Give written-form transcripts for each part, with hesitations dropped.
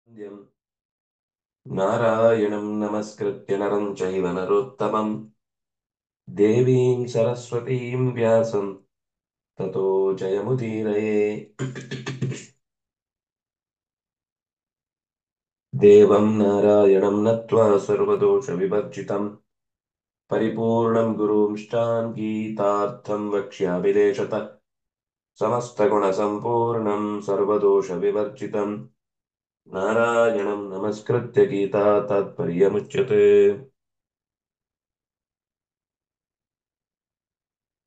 वन्द्यं नारायणं नमस्कृत्य नरं चैव नरोत्तमं देवीं सरस्वतीं व्यासं ततो जयमुदीरये। देवं नारायणं नत्वा सर्वदोषविवर्जितं परिपूर्णं गुरुंश्चान् गीतार्थं वक्ष्यामि देशतः समस्तगुणसम्पूर्णं सर्वदोषविवर्जितं नारायणं नमस्कृत्य गीता तात्पर्यमुच्यते।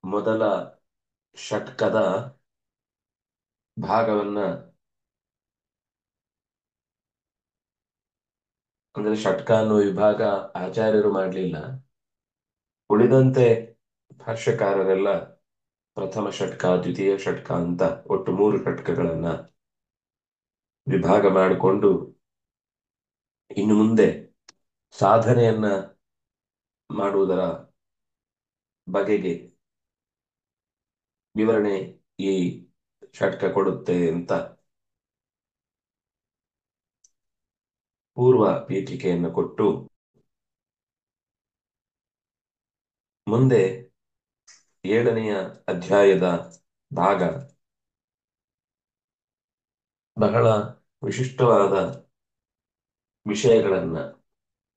ಮೊದಲ ಷಟ್ಕದ ಭಾಗವನ್ನ ಅಂದ್ರೆ ಷಟ್ಕ ಅನ್ನೋ ವಿಭಾಗ ಆಚಾರ್ಯರು ಮಾಡಲಿಲ್ಲ. ಉಳಿದಂತೆ ಭಾಷ್ಯಕಾರರೆಲ್ಲ ಪ್ರಥಮ ಷಟ್ಕ ದ್ವಿತೀಯ ಷಟ್ಕ ಅಂತ ಒಟ್ಟು 3 ಷಟ್ಕಗಳನ್ನ ವಿಭಾಗ ಮಾಡಿಕೊಂಡು ಇನ್ನು ಮುಂದೆ ಸಾಧನೆಯನ್ನ ಮಾಡುವುದರ ಬಗೆಗೆ ವಿವರಣೆ ಈ ಷಟ್ಕ ಕೊಡುತ್ತೆ ಅಂತ ಪೂರ್ವ ಪೀಠಿಕೆಯನ್ನು ಕೊಟ್ಟು ಮುಂದೆ 7ನೆಯ ಅಧ್ಯಾಯದ ಭಾಗ ಬಹಳ ವಿಶಿಷ್ಟವಾದ ವಿಷಯಗಳನ್ನ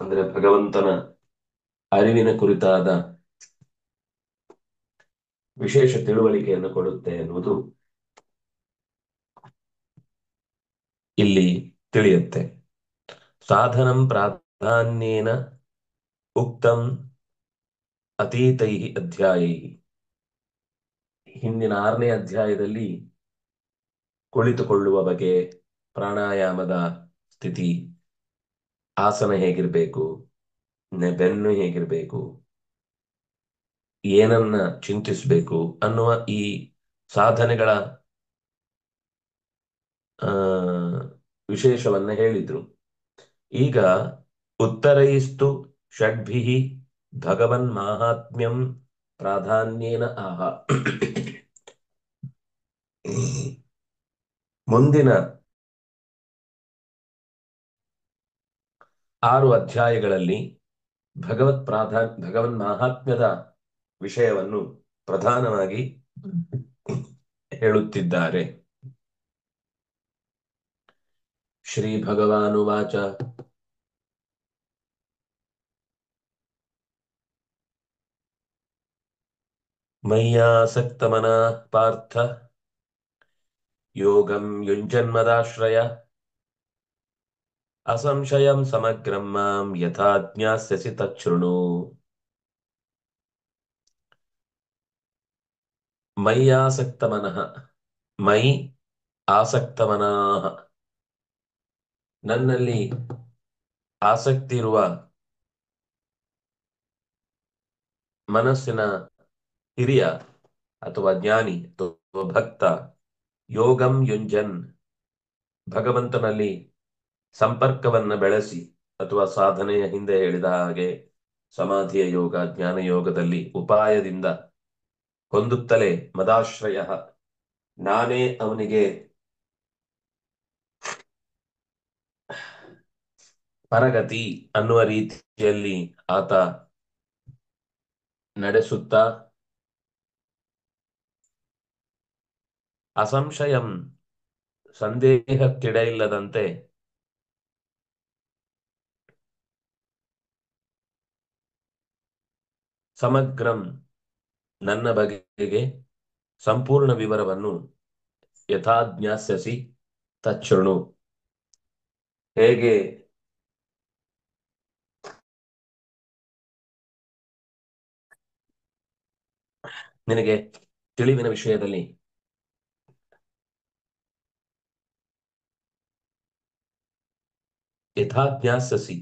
ಅಂದ್ರೆ ಭಗವಂತನ ಅರಿವಿನ ಕುರಿತಾದ ವಿಶೇಷ ತಿಳುವಳಿಕೆಯನ್ನು ಕೊಡುತ್ತೆ ಎನ್ನುವುದು ಇಲ್ಲಿ ತಿಳಿಯುತ್ತೆ. ಸಾಧನಂ ಪ್ರಾಧಾನ್ಯೇನ ಉಕ್ತಂ ಅತೀತೈ ಅಧ್ಯಾಯೈ. ಹಿಂದಿನ 6ನೇ ಅಧ್ಯಾಯದಲ್ಲಿ ಕುಳಿತುಕೊಳ್ಳುವ ಬಗೆ, ಪ್ರಾಣಾಯಾಮದ ಸ್ಥಿತಿ, ಆಸನ ಹೇಗಿರಬೇಕು, ಬೆನ್ನು ಹೇಗಿರಬೇಕು, ಏನನ್ನ ಚಿಂತಿಸಬೇಕು ಅನ್ನುವ ಈ ಸಾಧನೆಗಳ ವಿಶೇಷವನ್ನ ಹೇಳಿದ್ರು. ಈಗ ಉತ್ತರೈಸ್ತು ಷಡ್ಭಿಃ ಭಗವನ್ ಮಾಹಾತ್ಮ್ಯಂ ಪ್ರಾಧಾನ್ಯೇನ ಆಹ. ಮುಂದಿನ 6 ಅಧ್ಯಾಯಗಳಲ್ಲಿ ಭಗವನ್ ಮಾಹಾತ್ಮ್ಯದ ವಿಷಯವನ್ನು ಪ್ರಧಾನವಾಗಿ ಹೇಳುತ್ತಿದ್ದಾರೆ. ಶ್ರೀ ಭಗವಾನುವಾಚ ಮಯ್ಯಾಸಕ್ತಮನಃ ಪಾರ್ಥ ಯೋಗಂ ಯುಂಜನ್ಮದಾಶ್ರಯ ಅಸಂಶಯಂ ಸಮಗ್ರಂ ಮಾಂ ಯಥಾ ಜ್ಞಾಸ್ಯಸಿ ತಚ್ಛೃಣು. ಮಯ್ಯಾಸಕ್ತಮನಃ, ಮೈ ಆಸಕ್ತಮನಃ, ನನ್ನಲ್ಲಿ ಆಸಕ್ತಿ ಇರುವ ಮನಸ್ಸಿನ ಹಿರಿಯ ಅಥವಾ ಜ್ಞಾನಿ ಅಥವಾ ಭಕ್ತ, ಯೋಗಂ ಯುಂಜನ್, ಭಗವಂತನಲ್ಲಿ ಸಂಪರ್ಕವನ್ನ ಬೆಳೆಸಿ ಅಥವಾ ಸಾಧನೆಯ ಹಿಂದೆ ಹೇಳಿದ ಹಾಗೆ ಸಮಾಧಿಯ ಯೋಗ, ಜ್ಞಾನ ಯೋಗದಲ್ಲಿ ಉಪಾಯದಿಂದ ಹೊಂದುತ್ತಲೇ ಮದಾಶ್ರಯ, ನಾನೇ ಅವನಿಗೆ ಪರಗತಿ ಅನ್ನುವ ರೀತಿಯಲ್ಲಿ ಆತ ನಡೆಸುತ್ತಾ ಅಸಂಶಯಂ, ಸಂದೇಹಕ್ಕಿಡ ಇಲ್ಲದಂತೆ ಸಮಗ್ರಂ, ನನ್ನ ಬಗೆಗೆ ಸಂಪೂರ್ಣ ವಿವರವನ್ನು ಯಥಾ ಜ್ಞಾಸ್ಯಸಿ ತಚ್ಛೃಣು, ಹೇಗೆ ನಿನಗೆ ತಿಳಿವಿನ ವಿಷಯದಲ್ಲಿ ಯಥಾ ಜ್ಞಾಸ್ಯಸಿ,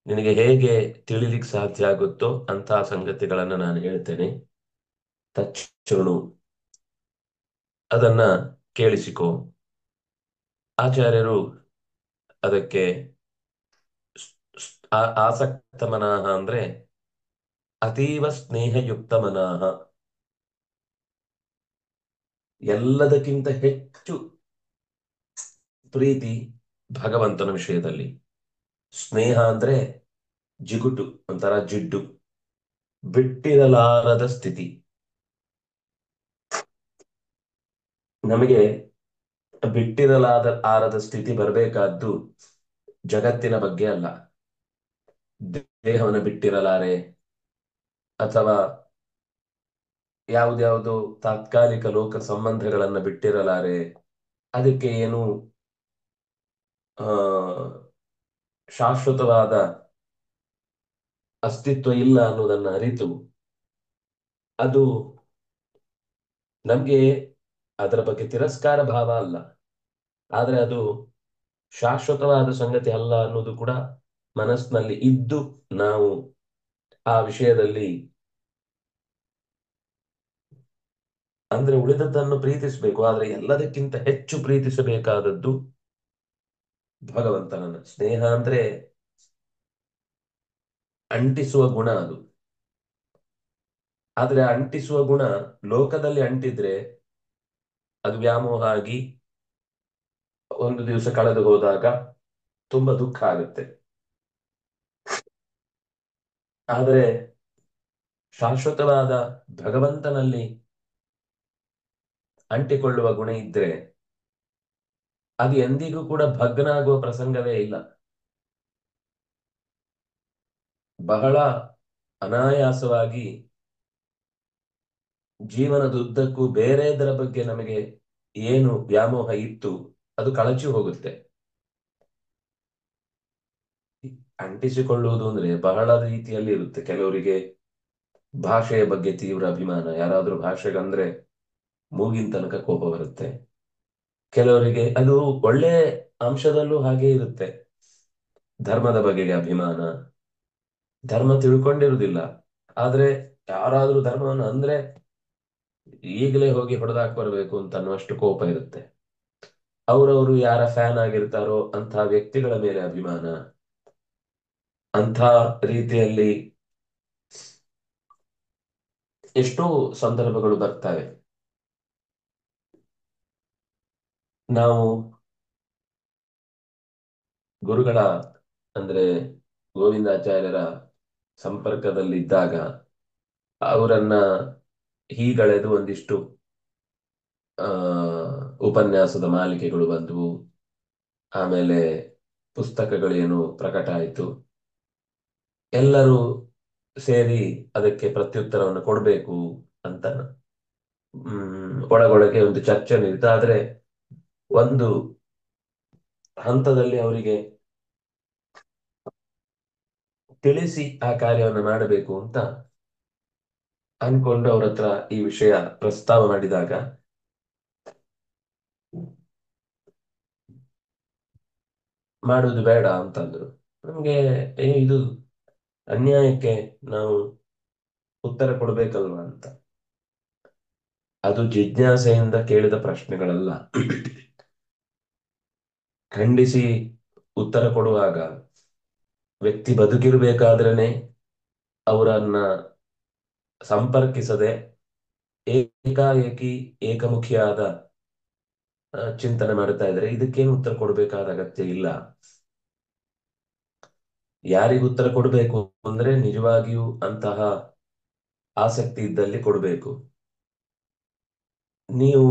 ನಿನಗೆ ಹೇಗೆ ತಿಳಿಲಿಕ್ಕೆ ಸಾಧ್ಯ ಆಗುತ್ತೋ ಅಂತಹ ಸಂಗತಿಗಳನ್ನು ನಾನು ಹೇಳ್ತೇನೆ. ತಚ್ಛೃಣು, ಅದನ್ನ ಕೇಳಿಸಿಕೋ. ಆಚಾರ್ಯರು ಅದಕ್ಕೆ ಆಸಕ್ತ ಮನಃ ಅಂದ್ರೆ ಅತೀವ ಸ್ನೇಹಯುಕ್ತ ಮನಃ, ಎಲ್ಲದಕ್ಕಿಂತ ಹೆಚ್ಚು ಪ್ರೀತಿ ಭಗವಂತನ ವಿಷಯದಲ್ಲಿ. ಸ್ನೇಹ ಅಂದ್ರೆ ಜಿಗುಟು, ಒಂಥರ ಜಿಡ್ಡು, ಬಿಟ್ಟಿರಲಾರದ ಸ್ಥಿತಿ. ನಮಗೆ ಆರದ ಸ್ಥಿತಿ ಬರಬೇಕಾದ್ದು ಜಗತ್ತಿನ ಬಗ್ಗೆ ಅಲ್ಲ. ದೇಹವನ್ನು ಬಿಟ್ಟಿರಲಾರೆ, ಅಥವಾ ಯಾವುದ್ಯಾವುದೋ ತಾತ್ಕಾಲಿಕ ಲೋಕ ಸಂಬಂಧಗಳನ್ನ ಬಿಟ್ಟಿರಲಾರೆ. ಅದಕ್ಕೆ ಏನು ಆ ಶಾಶ್ವತವಾದ ಅಸ್ತಿತ್ವ ಇಲ್ಲ ಅನ್ನೋದನ್ನ ಅರಿತು, ಅದು ನಮ್ಗೆ ಅದರ ಬಗ್ಗೆ ತಿರಸ್ಕಾರ ಭಾವ ಅಲ್ಲ, ಆದ್ರೆ ಅದು ಶಾಶ್ವತವಾದ ಸಂಗತಿ ಅಲ್ಲ ಅನ್ನೋದು ಕೂಡ ಮನಸ್ಸಿನಲ್ಲಿ ಇದ್ದು, ನಾವು ಆ ವಿಷಯದಲ್ಲಿ ಅಂದ್ರೆ ಉಳಿದದ್ದನ್ನು ಪ್ರೀತಿಸಬೇಕು, ಆದ್ರೆ ಎಲ್ಲದಕ್ಕಿಂತ ಹೆಚ್ಚು ಪ್ರೀತಿಸಬೇಕಾದದ್ದು ಭಗವಂತನನ್ನ. ಸ್ನೇಹ ಅಂದ್ರೆ ಅಂಟಿಸುವ ಗುಣ ಅದು. ಆದ್ರೆ ಅಂಟಿಸುವ ಗುಣ ಲೋಕದಲ್ಲಿ ಅಂಟಿದ್ರೆ ಅದು ವ್ಯಾಮೋಹ ಆಗಿ ಒಂದು ದಿವಸ ಕಳೆದು ಹೋದಾಗ ತುಂಬಾ ದುಃಖ ಆಗುತ್ತೆ. ಆದರೆ ಶಾಶ್ವತವಾದ ಭಗವಂತನಲ್ಲಿ ಅಂಟಿಕೊಳ್ಳುವ ಗುಣ ಇದ್ರೆ ಅದು ಎಂದಿಗೂ ಕೂಡ ಭಗ್ನ ಆಗುವ ಪ್ರಸಂಗವೇ ಇಲ್ಲ. ಬಹಳ ಅನಾಯಾಸವಾಗಿ ಜೀವನದುದ್ದಕ್ಕೂ ಬೇರೆದರ ಬಗ್ಗೆ ನಮಗೆ ಏನು ವ್ಯಾಮೋಹ ಇತ್ತು ಅದು ಕಳಚಿ ಹೋಗುತ್ತೆ. ಅಂಟಿಸಿಕೊಳ್ಳುವುದು ಅಂದ್ರೆ ಬಹಳ ರೀತಿಯಲ್ಲಿ ಇರುತ್ತೆ. ಕೆಲವರಿಗೆ ಭಾಷೆಯ ಬಗ್ಗೆ ತೀವ್ರ ಅಭಿಮಾನ, ಯಾರಾದ್ರೂ ಭಾಷೆಗಂದ್ರೆ ಮೂಗಿನ ತನಕ ಕೋಪ ಬರುತ್ತೆ. ಕೆಲವರಿಗೆ ಅದು ಒಳ್ಳೆ ಅಂಶದಲ್ಲೂ ಹಾಗೆ ಇರುತ್ತೆ. ಧರ್ಮದ ಬಗೆಗೆ ಅಭಿಮಾನ, ಧರ್ಮ ತಿಳ್ಕೊಂಡಿರುವುದಿಲ್ಲ, ಆದ್ರೆ ಯಾರಾದ್ರೂ ಧರ್ಮವನ್ನು ಅಂದ್ರೆ ಈಗಲೇ ಹೋಗಿ ಹೊಡೆದಾಕ್ ಬರಬೇಕು ಅಂತ ಅನ್ನುವಷ್ಟು ಕೋಪ ಇರುತ್ತೆ. ಅವರವರು ಯಾರ ಫ್ಯಾನ್ ಆಗಿರ್ತಾರೋ ಅಂಥ ವ್ಯಕ್ತಿಗಳ ಮೇಲೆ ಅಭಿಮಾನ. ಅಂಥ ರೀತಿಯಲ್ಲಿ ಎಷ್ಟೋ ಸಂದರ್ಭಗಳು ಬರ್ತವೆ. ನಾವು ಗುರುಗಳ ಅಂದ್ರೆ ಗೋವಿಂದಾಚಾರ್ಯರ ಸಂಪರ್ಕದಲ್ಲಿದ್ದಾಗ ಅವರನ್ನ ಹೀಗಳೆದು ಒಂದಿಷ್ಟು ಆ ಉಪನ್ಯಾಸದ ಮಾಲಿಕೆಗಳು ಬಂದವು. ಆಮೇಲೆ ಪುಸ್ತಕಗಳೇನು ಪ್ರಕಟ ಆಯಿತು. ಎಲ್ಲರೂ ಸೇರಿ ಅದಕ್ಕೆ ಪ್ರತ್ಯುತ್ತರವನ್ನು ಕೊಡಬೇಕು ಅಂತ ಒಳಗೊಳಗೆ ಒಂದು ಚರ್ಚೆ ನಡೀತಾ. ಆದ್ರೆ ಒಂದು ಹಂತದಲ್ಲಿ ಅವರಿಗೆ ತಿಳಿಸಿ ಆ ಕಾರ್ಯವನ್ನು ಮಾಡಬೇಕು ಅಂತ ಅನ್ಕೊಂಡು ಅವ್ರ ಹತ್ರ ಈ ವಿಷಯ ಪ್ರಸ್ತಾವ ಮಾಡಿದಾಗ ಮಾಡುವುದು ಬೇಡ ಅಂತಂದ್ರು. ನಮ್ಗೆ ಇದು ಅನ್ಯಾಯಕ್ಕೆ ನಾವು ಉತ್ತರ ಕೊಡ್ಬೇಕಲ್ವಾ ಅಂತ. ಅದು ಜಿಜ್ಞಾಸೆಯಿಂದ ಕೇಳಿದ ಪ್ರಶ್ನೆಗಳಲ್ಲ. ಖಂಡಿಸಿ ಉತ್ತರ ಕೊಡುವಾಗ ವ್ಯಕ್ತಿ ಬದುಕಿರ್ಬೇಕಾದ್ರೇನೆ ಅವರನ್ನ ಸಂಪರ್ಕಿಸದೆ ಏಕಾಏಕಿ ಏಕಮುಖಿಯಾದ ಚಿಂತನೆ ಮಾಡ್ತಾ ಇದ್ರೆ ಇದಕ್ಕೇನು ಉತ್ತರ ಕೊಡಬೇಕಾದ ಅಗತ್ಯ ಇಲ್ಲ. ಯಾರಿಗ ಉತ್ತರ ಕೊಡಬೇಕು ಅಂದ್ರೆ ನಿಜವಾಗಿಯೂ ಅಂತಹ ಆಸಕ್ತಿ ಇದ್ದಲ್ಲಿ ಕೊಡಬೇಕು. ನೀವು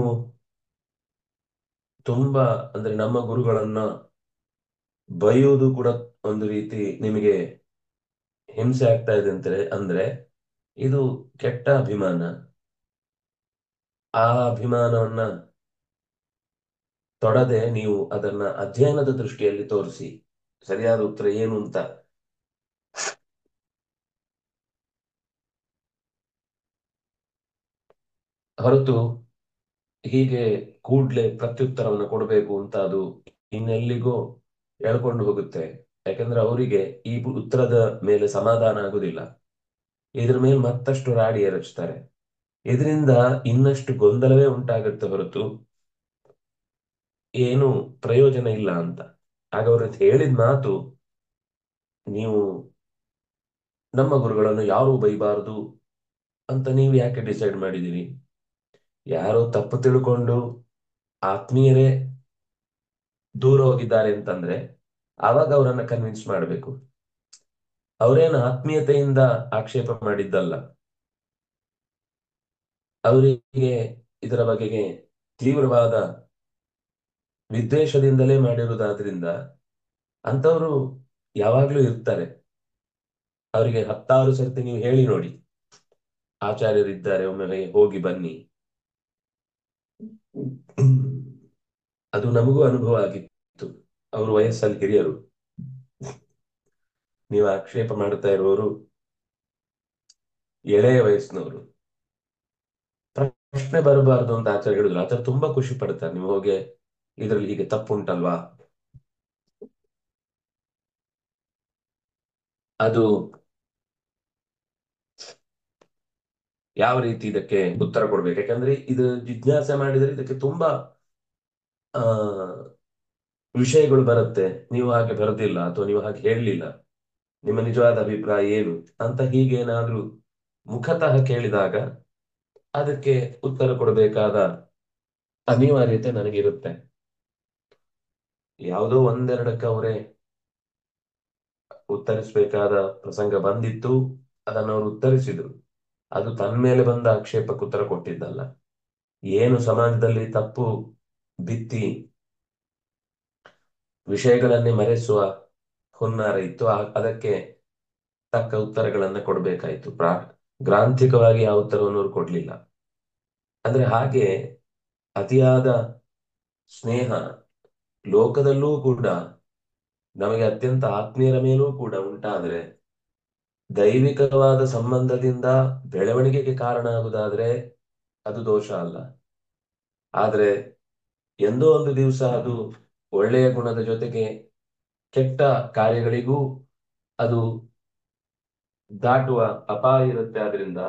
ತುಂಬಾ ಅಂದ್ರೆ ನಮ್ಮ ಗುರುಗಳನ್ನ ಬೈಯುವುದು ಕೂಡ ಒಂದು ರೀತಿ ನಿಮಗೆ ಹಿಂಸೆ ಆಗ್ತಾ ಇದೆ ಅಂದ್ರೆ ಇದು ಕೆಟ್ಟ ಅಭಿಮಾನ. ಆ ಅಭಿಮಾನವನ್ನ ತೊಡದೆ ನೀವು ಅದನ್ನ ಅಧ್ಯಯನದ ದೃಷ್ಟಿಯಲ್ಲಿ ತೋರಿಸಿ ಸರಿಯಾದ ಉತ್ತರ ಏನು ಅಂತ. ಹೊರತು ಹೀಗೆ ಕೂಡ್ಲೆ ಪ್ರತ್ಯುತ್ತರವನ್ನು ಕೊಡಬೇಕು ಅಂತ ಅದು ಇನ್ನೆಲ್ಲಿಗೋ ಎಳ್ಕೊಂಡು ಹೋಗುತ್ತೆ. ಯಾಕಂದ್ರೆ ಅವರಿಗೆ ಈ ಉತ್ತರದ ಮೇಲೆ ಸಮಾಧಾನ ಆಗುದಿಲ್ಲ. ಇದ್ರ ಮೇಲೆ ಮತ್ತಷ್ಟು ರಾಡಿ ಎರಚ್ತಾರೆ. ಇದರಿಂದ ಇನ್ನಷ್ಟು ಗೊಂದಲವೇ ಉಂಟಾಗುತ್ತೆ ಹೊರತು ಏನು ಪ್ರಯೋಜನ ಇಲ್ಲ ಅಂತ. ಆಗ ಅವ್ರ ಹೇಳಿದ ಮಾತು, ನೀವು ನಮ್ಮ ಗುರುಗಳನ್ನು ಯಾರೂ ಬೈಬಾರದು ಅಂತ ನೀವು ಯಾಕೆ ಡಿಸೈಡ್ ಮಾಡಿದಿರಿ? ಯಾರೋ ತಪ್ಪು ತಿಳ್ಕೊಂಡು ಆತ್ಮೀಯರೇ ದೂರ ಹೋಗಿದ್ದಾರೆ ಅಂತಂದ್ರೆ ಆವಾಗ ಅವರನ್ನ ಕನ್ವಿನ್ಸ್ ಮಾಡಬೇಕು. ಅವರೇನು ಆತ್ಮೀಯತೆಯಿಂದ ಆಕ್ಷೇಪ ಮಾಡಿದ್ದಲ್ಲ, ಅವರಿಗೆ ಇದರ ಬಗೆಗೆ ತೀವ್ರವಾದ ವಿದ್ವೇಷದಿಂದಲೇ ಮಾಡಿರುವುದಾದ್ರಿಂದ ಅಂತವರು ಯಾವಾಗ್ಲೂ ಇರ್ತಾರೆ. ಅವರಿಗೆ 10 ಸರ್ತಿ ನೀವು ಹೇಳಿ ನೋಡಿ, ಆಚಾರ್ಯರಿದ್ದಾರೆ ಒಮ್ಮೆ ಹೋಗಿ ಬನ್ನಿ. ಅದು ನಮಗೂ ಅನುಭವ ಆಗಿತ್ತು. ಅವರು ವಯಸ್ಸಲ್ಲಿ ಹಿರಿಯರು, ನೀವು ಆಕ್ಷೇಪ ಮಾಡ್ತಾ ಇರುವವರು ಎಳೆಯ ವಯಸ್ಸಿನವರು. ಪ್ರಶ್ನೆ ಬರಬಾರ್ದು ಅಂತ ಆಚಾರ್ಯ ಹೇಳಿದ್ರು. ಆಚಾರ್ಯ ತುಂಬಾ ಖುಷಿ ಪಡ್ತಾರೆ, ನೀವು ಹೋಗಿ ಇದ್ರಲ್ಲಿ ಹೀಗೆ ತಪ್ಪುಂಟಲ್ವಾ, ಅದು ಯಾವ ರೀತಿ ಇದಕ್ಕೆ ಉತ್ತರ ಕೊಡ್ಬೇಕು. ಯಾಕಂದ್ರೆ ಇದು ಜಿಜ್ಞಾಸೆ ಮಾಡಿದ್ರೆ ಇದಕ್ಕೆ ತುಂಬಾ ಆ ವಿಷಯಗಳು ಬರುತ್ತೆ. ನೀವು ಹಾಗೆ ಬರೆದಿಲ್ಲ ಅಥವಾ ನೀವು ಹಾಗೆ ಹೇಳಲಿಲ್ಲ, ನಿಮ್ಮ ನಿಜವಾದ ಅಭಿಪ್ರಾಯ ಏನು ಅಂತ ಹೀಗೇನಾದ್ರೂ ಮುಖತಃ ಕೇಳಿದಾಗ ಅದಕ್ಕೆ ಉತ್ತರ ಕೊಡಬೇಕಾದ ಅನಿವಾರ್ಯತೆ ನನಗಿರುತ್ತೆ. ಯಾವುದೋ ಒಂದೆರಡಕ್ಕೆ ಅವರೇ ಉತ್ತರಿಸಬೇಕಾದ ಪ್ರಸಂಗ ಬಂದಿತ್ತು, ಅದನ್ನು ಅವರು ಉತ್ತರಿಸಿದ್ರು. ಅದು ತನ್ನ ಮೇಲೆ ಬಂದ ಆಕ್ಷೇಪಕ್ಕೆ ಉತ್ತರ ಕೊಟ್ಟಿದ್ದಲ್ಲ. ಏನು ಸಮಾಜದಲ್ಲಿ ತಪ್ಪು ಬಿತ್ತಿ ವಿಷಯಗಳನ್ನೇ ಮರೆಸುವ ಹುನ್ನಾರ ಇತ್ತು, ಅದಕ್ಕೆ ತಕ್ಕ ಉತ್ತರಗಳನ್ನ ಕೊಡ್ಬೇಕಾಯ್ತು. ಗ್ರಾಂಥಿಕವಾಗಿ ಆ ಉತ್ತರವನ್ನು ಅವರು ಕೊಡ್ಲಿಲ್ಲ. ಅಂದ್ರೆ ಹಾಗೆ ಅತಿಯಾದ ಸ್ನೇಹ ಲೋಕದಲ್ಲೂ ಕೂಡ ನಮಗೆ ಅತ್ಯಂತ ಆತ್ಮೀಯರ ಮೇಲೂ ಕೂಡ ಉಂಟಾದ್ರೆ, ದೈವಿಕವಾದ ಸಂಬಂಧದಿಂದ ಬೆಳವಣಿಗೆಗೆ ಕಾರಣ ಆಗುವುದಾದ್ರೆ ಅದು ದೋಷ ಅಲ್ಲ. ಆದ್ರೆ ಎಂದೋ ಒಂದು ದಿವಸ ಅದು ಒಳ್ಳೆಯ ಗುಣದ ಜೊತೆಗೆ ಕೆಟ್ಟ ಕಾರ್ಯಗಳಿಗೂ ಅದು ದಾಟುವ ಅಪಾಯ ಇರುತ್ತೆ. ಆದ್ರಿಂದ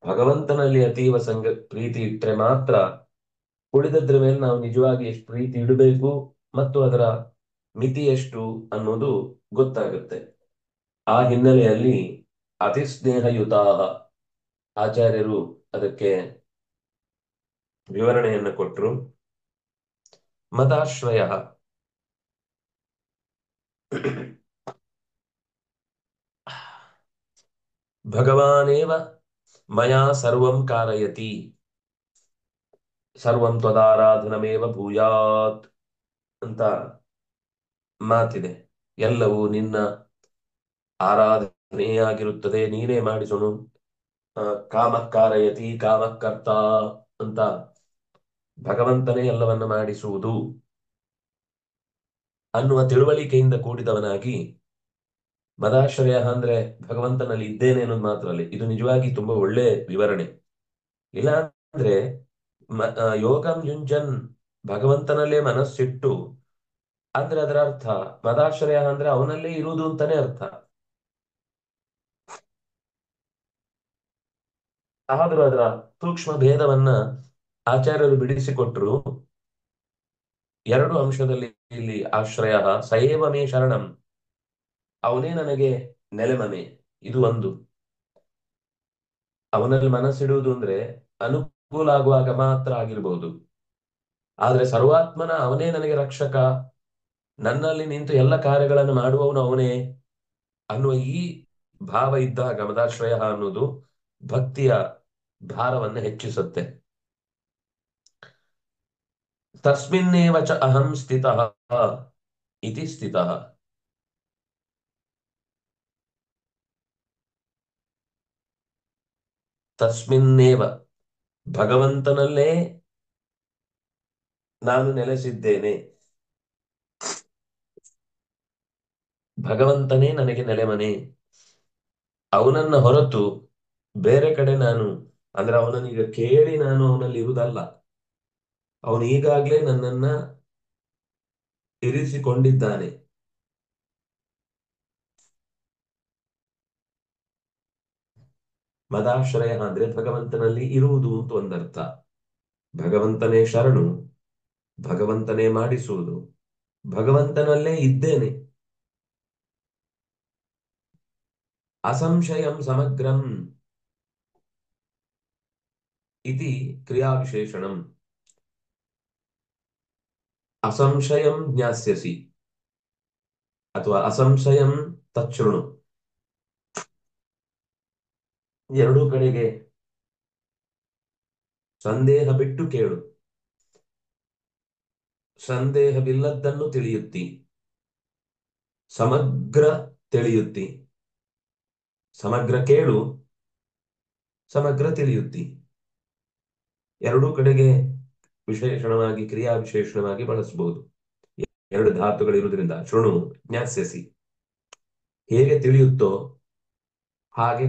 ಭಗವಂತನಲ್ಲಿ ಅತೀವ ಪ್ರೀತಿ ಇಟ್ಟರೆ ಮಾತ್ರ ಉಳಿದದ್ರ ಮೇಲೆ ನಾವು ನಿಜವಾಗಿ ಎಷ್ಟು ಪ್ರೀತಿ ಇಡಬೇಕು ಮತ್ತು ಅದರ ಮಿತಿ ಎಷ್ಟು ಅನ್ನೋದು ಗೊತ್ತಾಗುತ್ತೆ. ಆ ಹಿನ್ನೆಲೆಯಲ್ಲಿ ಅತಿ ಸ್ನೇಹಯುತ ಆಚಾರ್ಯರು ಅದಕ್ಕೆ ವಿವರಣೆಯನ್ನು ಕೊಟ್ಟರು. ಮತಾಶ್ರಯ ಭಗವಾನೇವ ಮಯಾ ಸರ್ವಂ ಕಾರಯತಿ ಸರ್ವಂ ತ್ವದಾರಾಧನಮೇವ ಭೂಯಾತ್ ಅಂತ ಮಾತಿದೆ. ಎಲ್ಲವೂ ನಿನ್ನ ಆರಾಧನೆಯಾಗಿರುತ್ತದೆ, ನೀನೇ ಮಾಡಿಸೋನು. ಕಾಮಕ್ಕಾರಯತಿ ಕಾಮಕ್ಕರ್ತ ಅಂತ ಭಗವಂತನೇ ಎಲ್ಲವನ್ನ ಮಾಡಿಸುವುದು ಅನ್ನುವ ತಿಳುವಳಿಕೆಯಿಂದ ಕೂಡಿದವನಾಗಿ, ಮದಾಶ್ರಯ ಅಂದ್ರೆ ಭಗವಂತನಲ್ಲಿ ಇದ್ದೇನೆ ಅನ್ನೋದು ಮಾತ್ರ ಅಲ್ಲ, ಇದು ನಿಜವಾಗಿ ತುಂಬಾ ಒಳ್ಳೆ ವಿವರಣೆ. ಇಲ್ಲ ಅಂದ್ರೆ ಯೋಗಂ ಯುಂಜನ್ ಭಗವಂತನಲ್ಲೇ ಮನಸ್ಸಿಟ್ಟು ಅಂದ್ರೆ ಅದರ ಅರ್ಥ ಮದಾಶ್ರಯ ಅಂದ್ರೆ ಅವನಲ್ಲೇ ಇರುವುದು ಅಂತಾನೆ ಅರ್ಥ. ಆದ್ರೂ ಅದರ ಸೂಕ್ಷ್ಮ ಭೇದವನ್ನ ಆಚಾರ್ಯರು ಬಿಡಿಸಿಕೊಟ್ರು. 2 ಅಂಶದಲ್ಲಿ ಇಲ್ಲಿ ಆಶ್ರಯ ಸಯೇವ ಮೇ ಶರಣಂ, ಅವನೇ ನನಗೆ ನೆಲೆಮನೆ. ಇದು ಒಂದು. ಅವನಲ್ಲಿ ಮನಸ್ಸಿಡುವುದು ಅಂದ್ರೆ ಅನುಕೂಲ ಆಗುವಾಗ ಮಾತ್ರ ಆಗಿರ್ಬಹುದು. ಆದ್ರೆ ಸರ್ವಾತ್ಮನ ಅವನೇ ನನಗೆ ರಕ್ಷಕ, ನನ್ನಲ್ಲಿ ನಿಂತು ಎಲ್ಲ ಕಾರ್ಯಗಳನ್ನು ಮಾಡುವವನು ಅವನೇ ಅನ್ನುವ ಈ ಭಾವ ಇದ್ದಾಗ ಮದಾಶ್ರಯ ಅನ್ನೋದು ಭಕ್ತಿಯ ಭಾರವನ್ನು ಹೆಚ್ಚಿಸುತ್ತೆ. ತಸ್ಮಿನ್ನೇವ ಚ ಅಹಂ ಸ್ಥಿತಃ ಇತಿ ಸ್ಥಿತಃ. ತಸ್ಮಿನ್ನೇವ ಭಗವಂತನಲ್ಲೇ ನಾನು ನೆಲೆಸಿದ್ದೇನೆ, ಭಗವಂತನೇ ನನಗೆ ನೆಲೆಮನೆ. ಅವನನ್ನ ಹೊರತು ಬೇರೆ ಕಡೆ ನಾನು ಅಂದ್ರೆ ಅವನನ್ನೀಗ ಕೇಳಿ ನಾನು ಅವನಲ್ಲಿ ಇರುವುದಲ್ಲ, ಅವನು ಈಗಾಗ್ಲೇ ನನ್ನನ್ನ ಇರಿಸಿಕೊಂಡಿದ್ದಾನೆ. ಮದಾಶ್ರಯ ಅಂದ್ರೆ ಭಗವಂತನಲ್ಲಿ ಇರುವುದು ಅಂತ ಒಂದರ್ಥ. ಭಗವಂತನೇ ಶರಣು, ಭಗವಂತನೇ ಮಾಡಿಸುವುದು, ಭಗವಂತನಲ್ಲೇ ಇದ್ದೇನೆ. ಅಸಂಶಯಂ ಸಮಗ್ರಂ ಇತಿ ಕ್ರಿಯಾವಿಶೇಷಣಂ. ಅಸಂಶಯಂ ಜ್ಞಾಸ್ಯಸಿ ಅಥವಾ ಅಸಂಶಯಂ ತಚ್ಛೃಣು. ಎರಡೂ ಕಡೆಗೆ ಸಂದೇಹ ಬಿಟ್ಟು ಕೇಳು. ಸಂದೇಹವಿಲ್ಲದ್ದನ್ನು ತಿಳಿಯುತ್ತಿ, ಸಮಗ್ರ ತಿಳಿಯುತ್ತಿ. ಸಮಗ್ರ ಕೇಳು, ಸಮಗ್ರ ತಿಳಿಯುತ್ತಿ. ಎರಡೂ ಕಡೆಗೆ ವಿಶೇಷಣವಾಗಿ ಕ್ರಿಯಾ ವಿಶೇಷಣವಾಗಿ ಬಳಸಬಹುದು. ಎರಡು ಧಾತುಗಳಿರುವುದರಿಂದ ಶೃಣು ಜ್ಞಾಸ್ಯಸಿ, ಹೇಗೆ ತಿಳಿಯುತ್ತೋ ಹಾಗೆ,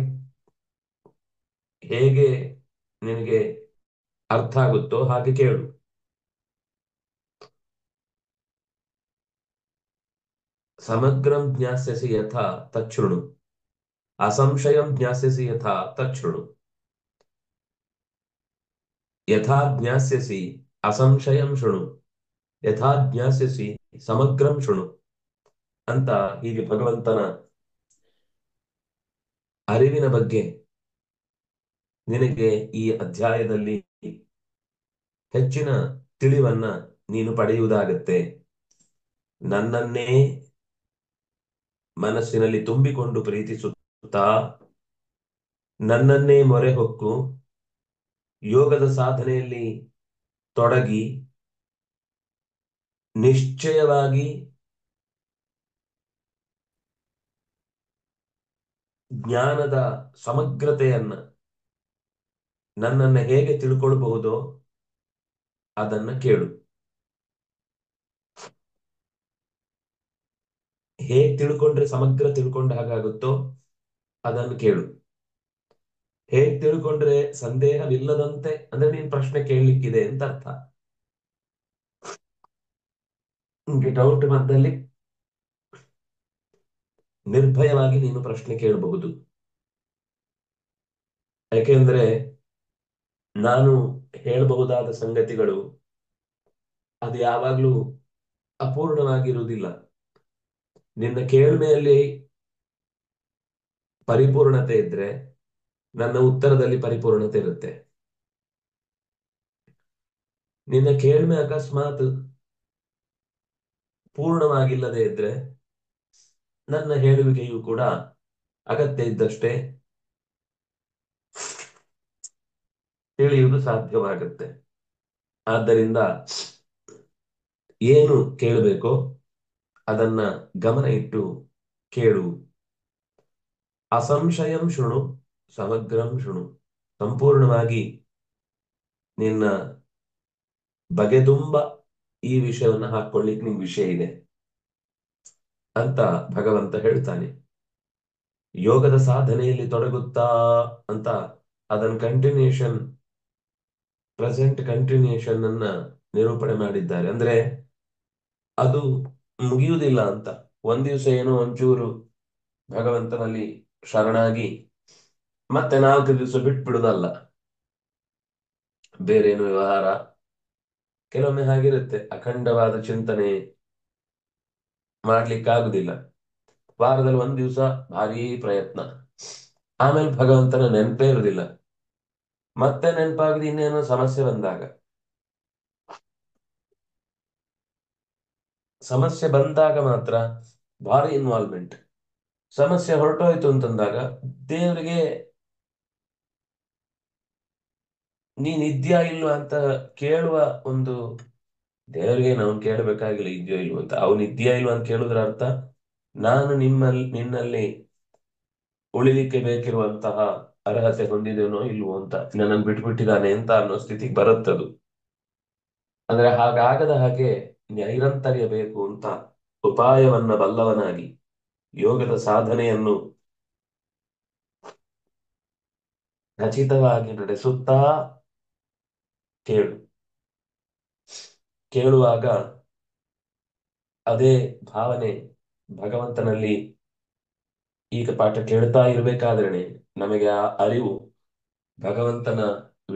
ಹೇಗೆ ನಿನಗೆ ಅರ್ಥ ಆಗುತ್ತೋ ಹಾಗೆ ಕೇಳು. ಸಮಗ್ರಂ ಜ್ಞಾಸ್ಯಸಿ ಯಥಾ ತಚ್ಛೃಣು, ಅಸಂಶಯಂ ಜ್ಞಾಸ್ಯಸಿ ಯಥಾ ತಚ್ಛೃಣು. ಯಥಾ ಜ್ಞಾಸ್ಯಸಿ ಅಸಂಶಯಂ ಶೃಣು, ಯಥಾ ಜ್ಞಾಸ್ಯಸಿ ಸಮಗ್ರಂ ಶೃಣು ಅಂತ ಹೀಗೆ ಭಗವಂತನ ಅರಿವಿನ ಬಗ್ಗೆ ನಿನಗೆ ಈ ಅಧ್ಯಾಯದಲ್ಲಿ ಹೆಚ್ಚಿನ ತಿಳಿವನ್ನ ನೀನು ಪಡೆಯುವುದಾಗತ್ತೆ. ನನ್ನನ್ನೇ ಮನಸ್ಸಿನಲ್ಲಿ ತುಂಬಿಕೊಂಡು ಪ್ರೀತಿಸುತ್ತಾ ನನ್ನನ್ನೇ ಮೊರೆ ಹೊಕ್ಕು ಯೋಗದ ಸಾಧನೆಯಲ್ಲಿ ತೊಡಗಿ ನಿಶ್ಚಯವಾಗಿ ಜ್ಞಾನದ ಸಮಗ್ರತೆಯನ್ನ ನನ್ನನ್ನು ಹೇಗೆ ತಿಳ್ಕೊಳ್ಬಹುದೋ ಅದನ್ನ ಕೇಳು. ಹೇಗೆ ತಿಳ್ಕೊಂಡ್ರೆ ಸಮಗ್ರ ತಿಳ್ಕೊಂಡ ಹಾಗಾಗುತ್ತೋ ಅದನ್ನು ಕೇಳು. ಹೇಗೆ ತಿಳ್ಕೊಂಡ್ರೆ ಸಂದೇಹವಿಲ್ಲದಂತೆ, ಅಂದ್ರೆ ನೀನ್ ಪ್ರಶ್ನೆ ಕೇಳಲಿಕ್ಕಿದೆ ಅಂತ ಅರ್ಥ. ನಿಮ್ಗೆ ಡೌಟ್ ಬಂದಲ್ಲಿ ನಿರ್ಭಯವಾಗಿ ನೀನು ಪ್ರಶ್ನೆ ಕೇಳಬಹುದು. ಯಾಕೆಂದ್ರೆ ನಾನು ಹೇಳಬಹುದಾದ ಸಂಗತಿಗಳು ಅದು ಯಾವಾಗ್ಲೂ ಅಪೂರ್ಣವಾಗಿರುವುದಿಲ್ಲ. ನಿನ್ನ ಕೇಳ್ಮೆಯಲ್ಲಿ ಪರಿಪೂರ್ಣತೆ ಇದ್ರೆ ನನ್ನ ಉತ್ತರದಲ್ಲಿ ಪರಿಪೂರ್ಣತೆ ಇರುತ್ತೆ. ನಿನ್ನ ಕೇಳ್ಮೆ ಅಕಸ್ಮಾತ್ ಪೂರ್ಣವಾಗಿಲ್ಲದೆ ಇದ್ರೆ ನನ್ನ ಹೇಳುವಿಕೆಯು ಕೂಡ ಅಗತ್ಯ ಇದ್ದಷ್ಟೇ ತಿಳಿಯುವುದು ಸಾಧ್ಯವಾಗುತ್ತೆ. ಆದ್ದರಿಂದ ಏನು ಕೇಳಬೇಕೋ ಅದನ್ನ ಗಮನ ಇಟ್ಟು ಕೇಳು. ಅಸಂಶಯಂ ಶೃಣು, ಸಮಗ್ರಂ ಶೃಣು. ಸಂಪೂರ್ಣವಾಗಿ ನಿನ್ನ ಬಗೆದುಂಬ ಈ ವಿಷಯವನ್ನ ಹಾಕೊಳ್ಳಿಕ್ಕೆ ನಿಮ್ಗೆ ವಿಷಯ ಇದೆ ಅಂತ ಭಗವಂತ ಹೇಳ್ತಾನೆ. ಯೋಗದ ಸಾಧನೆಯಲ್ಲಿ ತೊಡಗುತ್ತಾ ಅಂತ ಅದನ್ನ ಕಂಟಿನ್ಯೂಷನ್, ಪ್ರೆಸೆಂಟ್ ಕಂಟಿನ್ಯೂಷನ್ ಅನ್ನ ನಿರೂಪಣೆ ಮಾಡಿದ್ದಾರೆ. ಅಂದ್ರೆ ಅದು ಮುಗಿಯುವುದಿಲ್ಲ ಅಂತ. ಒಂದ್ ದಿವಸ ಏನೋ ಒಂಚೂರು ಭಗವಂತನಲ್ಲಿ ಶರಣಾಗಿ ಮತ್ತೆ 4 ದಿವಸ ಬಿಟ್ಬಿಡುದಲ್ಲ. ಬೇರೇನು ವ್ಯವಹಾರ, ಕೆಲವೊಮ್ಮೆ ಹಾಗಿರುತ್ತೆ. ಅಖಂಡವಾದ ಚಿಂತನೆ ಮಾಡ್ಲಿಕ್ಕಾಗುದಿಲ್ಲ. ವಾರದಲ್ಲಿ ಒಂದ್ ದಿವಸ ಭಾರೀ ಪ್ರಯತ್ನ, ಆಮೇಲೆ ಭಗವಂತನ ನೆನಪೇ ಇರುವುದಿಲ್ಲ. ಮತ್ತೆ ನೆನಪಾಗದೆ ಇನ್ನೇನೋ ಸಮಸ್ಯೆ ಬಂದಾಗ, ಸಮಸ್ಯೆ ಬಂದಾಗ ಮಾತ್ರ ಭಾರಿ ಇನ್ವಾಲ್ವ್ಮೆಂಟ್. ಸಮಸ್ಯೆ ಹೊರಟೋಯ್ತು ಅಂತಂದಾಗ ದೇವರಿಗೆ ನೀನ್ ಇದ್ಯಾ ಇಲ್ವಾ ಅಂತ ಕೇಳುವ ಒಂದು, ದೇವರಿಗೆ ನಾವು ಕೇಳಬೇಕಾಗಿಲ್ಲ ಇದೆಯೋ ಇಲ್ವೋ ಅಂತ. ಅವನು ಇದ್ಯಾ ಇಲ್ವಾ ಅಂತ ಕೇಳುದ್ರ ಅರ್ಥ ನಾನು ನಿನ್ನಲ್ಲಿ ಉಳಿಲಿಕ್ಕೆ ಬೇಕಿರುವಂತಹ ಅರ್ಹತೆ ಹೊಂದಿದೇನೋ ಇಲ್ವೋ ಅಂತ, ನನ್ನನ್ನು ಬಿಟ್ಬಿಟ್ಟಿದ್ದಾನೆ ಅಂತ ಅನ್ನೋ ಸ್ಥಿತಿಗೆ ಬರುತ್ತದು. ಅಂದ್ರೆ ಹಾಗಾಗದ ಹಾಗೆ ನೈರಂತರ್ಯ ಬೇಕು ಅಂತ ಉಪಾಯವನ್ನ ಬಲ್ಲವನಾಗಿ ಯೋಗದ ಸಾಧನೆಯನ್ನು ಖಚಿತವಾಗಿ ನಡೆಸುತ್ತಾ ಕೇಳು. ಕೇಳುವಾಗ ಅದೇ ಭಾವನೆ ಭಗವಂತನಲ್ಲಿ, ಈಗ ಪಾಠ ಕೇಳ್ತಾ ಇರ್ಬೇಕಾದ್ರೆ ನಮಗೆ ಆ ಅರಿವು ಭಗವಂತನ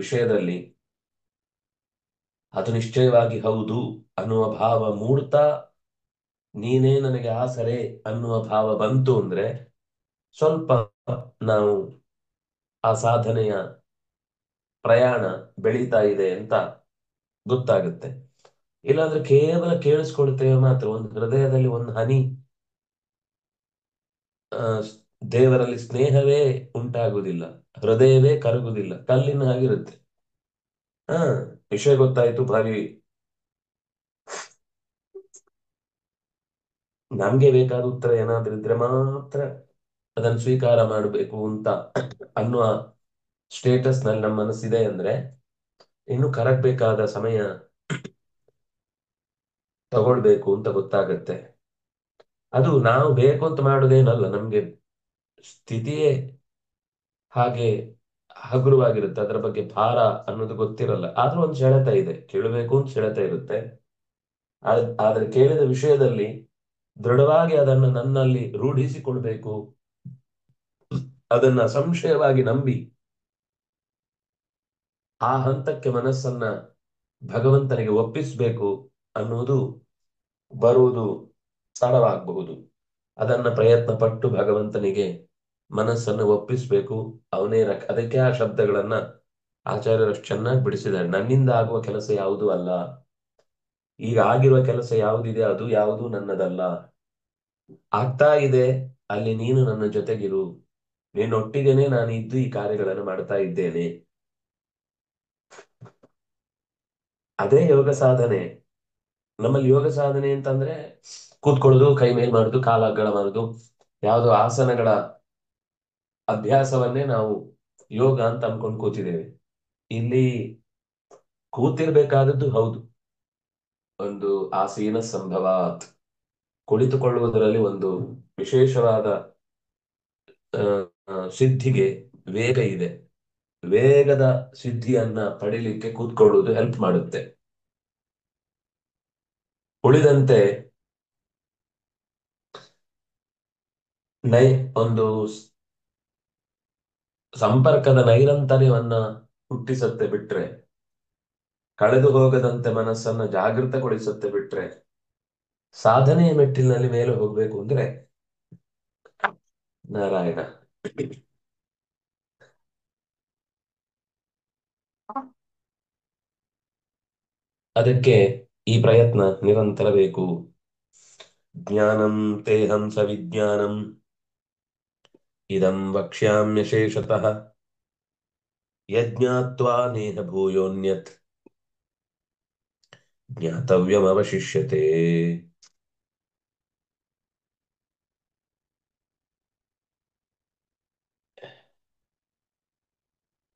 ವಿಷಯದಲ್ಲಿ ಅದು ನಿಶ್ಚಯವಾಗಿ ಹೌದು ಅನ್ನುವ ಭಾವ ಮೂಡ್ತಾ, ನೀನೇ ನನಗೆ ಆಸರೆ ಅನ್ನುವ ಭಾವ ಬಂತು ಅಂದ್ರೆ ಸ್ವಲ್ಪ ನಾವು ಆ ಸಾಧನೆಯ ಪ್ರಯಾಣ ಬೆಳೀತಾ ಇದೆ ಅಂತ ಗೊತ್ತಾಗುತ್ತೆ. ಇಲ್ಲಾಂದ್ರೆ ಕೇವಲ ಕೇಳಿಸ್ಕೊಳ್ತೇವೆ ಮಾತ್ರ, ಒಂದು ಹೃದಯದಲ್ಲಿ ಒಂದು ಹನಿ ಆ, ದೇವರಲ್ಲಿ ಸ್ನೇಹವೇ ಉಂಟಾಗುವುದಿಲ್ಲ, ಹೃದಯವೇ ಕರಗುವುದಿಲ್ಲ, ಕಲ್ಲಿನ ಹಾಗಿರುತ್ತೆ. ಹಾ, ವಿಷಯ ಗೊತ್ತಾಯ್ತು ಭಾರಿ. ನಮ್ಗೆ ಬೇಕಾದ ಉತ್ತರ ಏನಾದ್ರೂ ಇದ್ರೆ ಮಾತ್ರ ಅದನ್ನು ಸ್ವೀಕಾರ ಮಾಡಬೇಕು ಅಂತ ಅನ್ನುವ ಸ್ಟೇಟಸ್ ನಲ್ಲಿ ನಮ್ಮ ಮನಸ್ಸಿದೆ ಅಂದ್ರೆ ಇನ್ನು ಕರಗ್ಬೇಕಾದ ಸಮಯ ತಗೊಳ್ಬೇಕು ಅಂತ ಗೊತ್ತಾಗತ್ತೆ. ಅದು ನಾವು ಬೇಕು ಅಂತ ಮಾಡುವುದೇನಲ್ಲ, ನಮ್ಗೆ ಸ್ಥಿತಿಯೇ ಹಾಗೆ ಹಗುರವಾಗಿರುತ್ತೆ, ಅದರ ಬಗ್ಗೆ ಭಾರ ಅನ್ನೋದು ಗೊತ್ತಿರಲ್ಲ. ಆದ್ರೂ ಒಂದು ಸೆಳೆತ ಇದೆ, ಕೇಳಬೇಕು ಅಂತ ಸೆಳೆತ ಇರುತ್ತೆ. ಆದ್ರೆ ಕೇಳಿದ ವಿಷಯದಲ್ಲಿ ದೃಢವಾಗಿ ಅದನ್ನು ನನ್ನಲ್ಲಿ ರೂಢಿಸಿಕೊಳ್ಬೇಕು, ಅದನ್ನ ಸಂಶಯವಾಗಿ ನಂಬಿ ಆ ಹಂತಕ್ಕೆ ಮನಸ್ಸನ್ನ ಭಗವಂತನಿಗೆ ಒಪ್ಪಿಸಬೇಕು ಅನ್ನುವುದು ಬರುವುದು ತಡವಾಗಬಹುದು. ಅದನ್ನ ಪ್ರಯತ್ನ ಪಟ್ಟು ಭಗವಂತನಿಗೆ ಮನಸ್ಸನ್ನು ಒಪ್ಪಿಸಬೇಕು. ಅವನೇ ಅದಕ್ಕೆ ಆ ಶಬ್ದಗಳನ್ನ ಆಚಾರ್ಯರಷ್ಟು ಚೆನ್ನಾಗಿ ಬಿಡಿಸಿದ್ದಾರೆ. ನನ್ನಿಂದ ಆಗುವ ಕೆಲಸ ಯಾವುದೂ ಅಲ್ಲ, ಈಗ ಆಗಿರುವ ಕೆಲಸ ಯಾವುದಿದೆ ಅದು ಯಾವುದು ನನ್ನದಲ್ಲ, ಆಗ್ತಾ ಇದೆ, ಅಲ್ಲಿ ನೀನು ನನ್ನ ಜೊತೆಗಿರು, ನಿನ್ನೊಟ್ಟಿಗೆನೆ ನಾನು ಇದ್ದು ಈ ಕಾರ್ಯಗಳನ್ನು ಮಾಡ್ತಾ ಇದ್ದೇನೆ. ಅದೇ ಯೋಗ ಸಾಧನೆ. ನಮ್ಮಲ್ಲಿ ಯೋಗ ಸಾಧನೆ ಅಂತಂದ್ರೆ ಕೂತ್ಕೊಳ್ಳೋದು, ಕೈ ಮೇಲ್ ಮಾಡುದು, ಕಾಲ ಅಗ್ಗಳ ಮಾಡುದು, ಯಾವುದು ಆಸನಗಳ ಅಭ್ಯಾಸವನ್ನೇ ನಾವು ಯೋಗ ಅಂತ ಅನ್ಕೊಂಡು ಕೂತಿದ್ದೇವೆ. ಇಲ್ಲಿ ಕೂತಿರ್ಬೇಕಾದದ್ದು ಹೌದು, ಒಂದು ಆಸೀನ ಸಂಭವಾತ್, ಕುಳಿತುಕೊಳ್ಳುವುದರಲ್ಲಿ ಒಂದು ವಿಶೇಷವಾದ ಆ, ಸಿದ್ಧಿಗೆ ವೇಗ ಇದೆ. ವೇಗದ ಸಿದ್ಧಿಯನ್ನ ಪಡಿಲಿಕ್ಕೆ ಕೂತ್ಕೊಳ್ಳುವುದು ಹೆಲ್ಪ್ ಮಾಡುತ್ತೆ. ಉಳಿದಂತೆ ನೈ ಒಂದು ಸಂಪರ್ಕದ ನೈರಂತರ್ಯವನ್ನ ಹುಟ್ಟಿಸುತ್ತೆ ಬಿಟ್ರೆ, ಕಳೆದು ಹೋಗದಂತೆ ಮನಸ್ಸನ್ನ ಜಾಗೃತಗೊಳಿಸುತ್ತೆ ಬಿಟ್ರೆ, ಸಾಧನೆಯ ಮೆಟ್ಟಿಲಿನಲ್ಲಿ ಮೇಲೆ ಹೋಗ್ಬೇಕು ಅಂದ್ರೆ ನಾರಾಯಣ. ಅದಕ್ಕೆ ಈ ಪ್ರಯತ್ನ ನಿರಂತರ ಬೇಕು. ಜ್ಞಾನಂ ತೇಹಂ ಸವಿಜ್ಞಾನಂ ಇದಂ ವಕ್ಷ್ಯಾಮ್ಯಶೇಷತಃ ಯಜ್ಞಾತ್ವಾ ನೇಹ ಭೂಯೋನ್ಯತ್ ಜ್ಞಾತವ್ಯಮವಶಿಷ್ಯತೆ.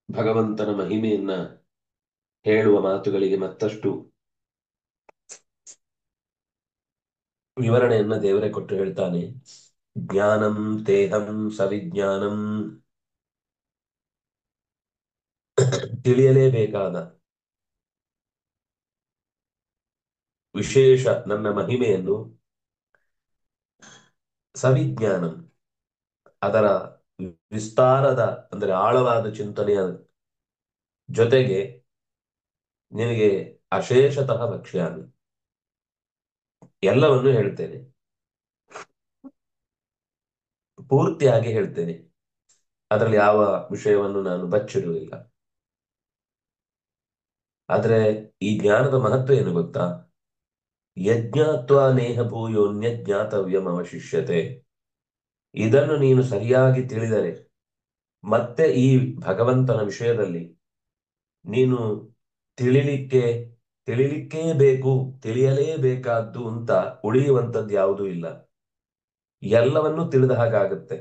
ಭಗವಂತನ ಮಹಿಮೆಯನ್ನ ಹೇಳುವ ಮಾತುಗಳಿಗೆ ಮತ್ತಷ್ಟು ವಿವರಣೆಯನ್ನ ದೇವರೇ ಕೊಟ್ಟು ಹೇಳ್ತಾನೆ. ಜ್ಞಾನಂ ತೇಹಂ ಸವಿಜ್ಞಾನಂ, ತಿಳಿಯಲೇಬೇಕಾದ ವಿಶೇಷ ನನ್ನ ಮಹಿಮೆಯನ್ನು, ಸವಿಜ್ಞಾನಂ ಅದರ ವಿಸ್ತಾರದ ಅಂದ್ರೆ ಆಳವಾದ ಚಿಂತನೆಯ ಜೊತೆಗೆ ನಿನಗೆ ಅಶೇಷತಃ ಭಕ್ಷ್ಯಾಮಿ, ಎಲ್ಲವನ್ನೂ ಹೇಳ್ತೇನೆ, ಪೂರ್ತಿಯಾಗಿ ಹೇಳ್ತೇನೆ, ಅದರಲ್ಲಿ ಯಾವ ವಿಷಯವನ್ನು ನಾನು ಬಚ್ಚಿಡುವುದಿಲ್ಲ. ಆದ್ರೆ ಈ ಜ್ಞಾನದ ಮಹತ್ವ ಏನು ಗೊತ್ತಾ? ಯಜ್ಞಾತ್ವ ನೇಹ ಭೂಯೋನ್ಯ ಜ್ಞಾತವ್ಯಂ ಅವಶಿಷ್ಯತೆ. ಇದನ್ನು ನೀನು ಸರಿಯಾಗಿ ತಿಳಿದರೆ ಮತ್ತೆ ಈ ಭಗವಂತನ ವಿಷಯದಲ್ಲಿ ನೀನು ತಿಳಿಲಿಕ್ಕೆ ತಿಳಿಲಿಕ್ಕೇ ಬೇಕು, ತಿಳಿಯಲೇಬೇಕಾದ್ದು ಅಂತ ಉಳಿಯುವಂಥದ್ದು ಯಾವುದೂ ಇಲ್ಲ. ಎಲ್ಲವನ್ನೂ ತಿಳಿದ ಹಾಗಾಗತ್ತೆ.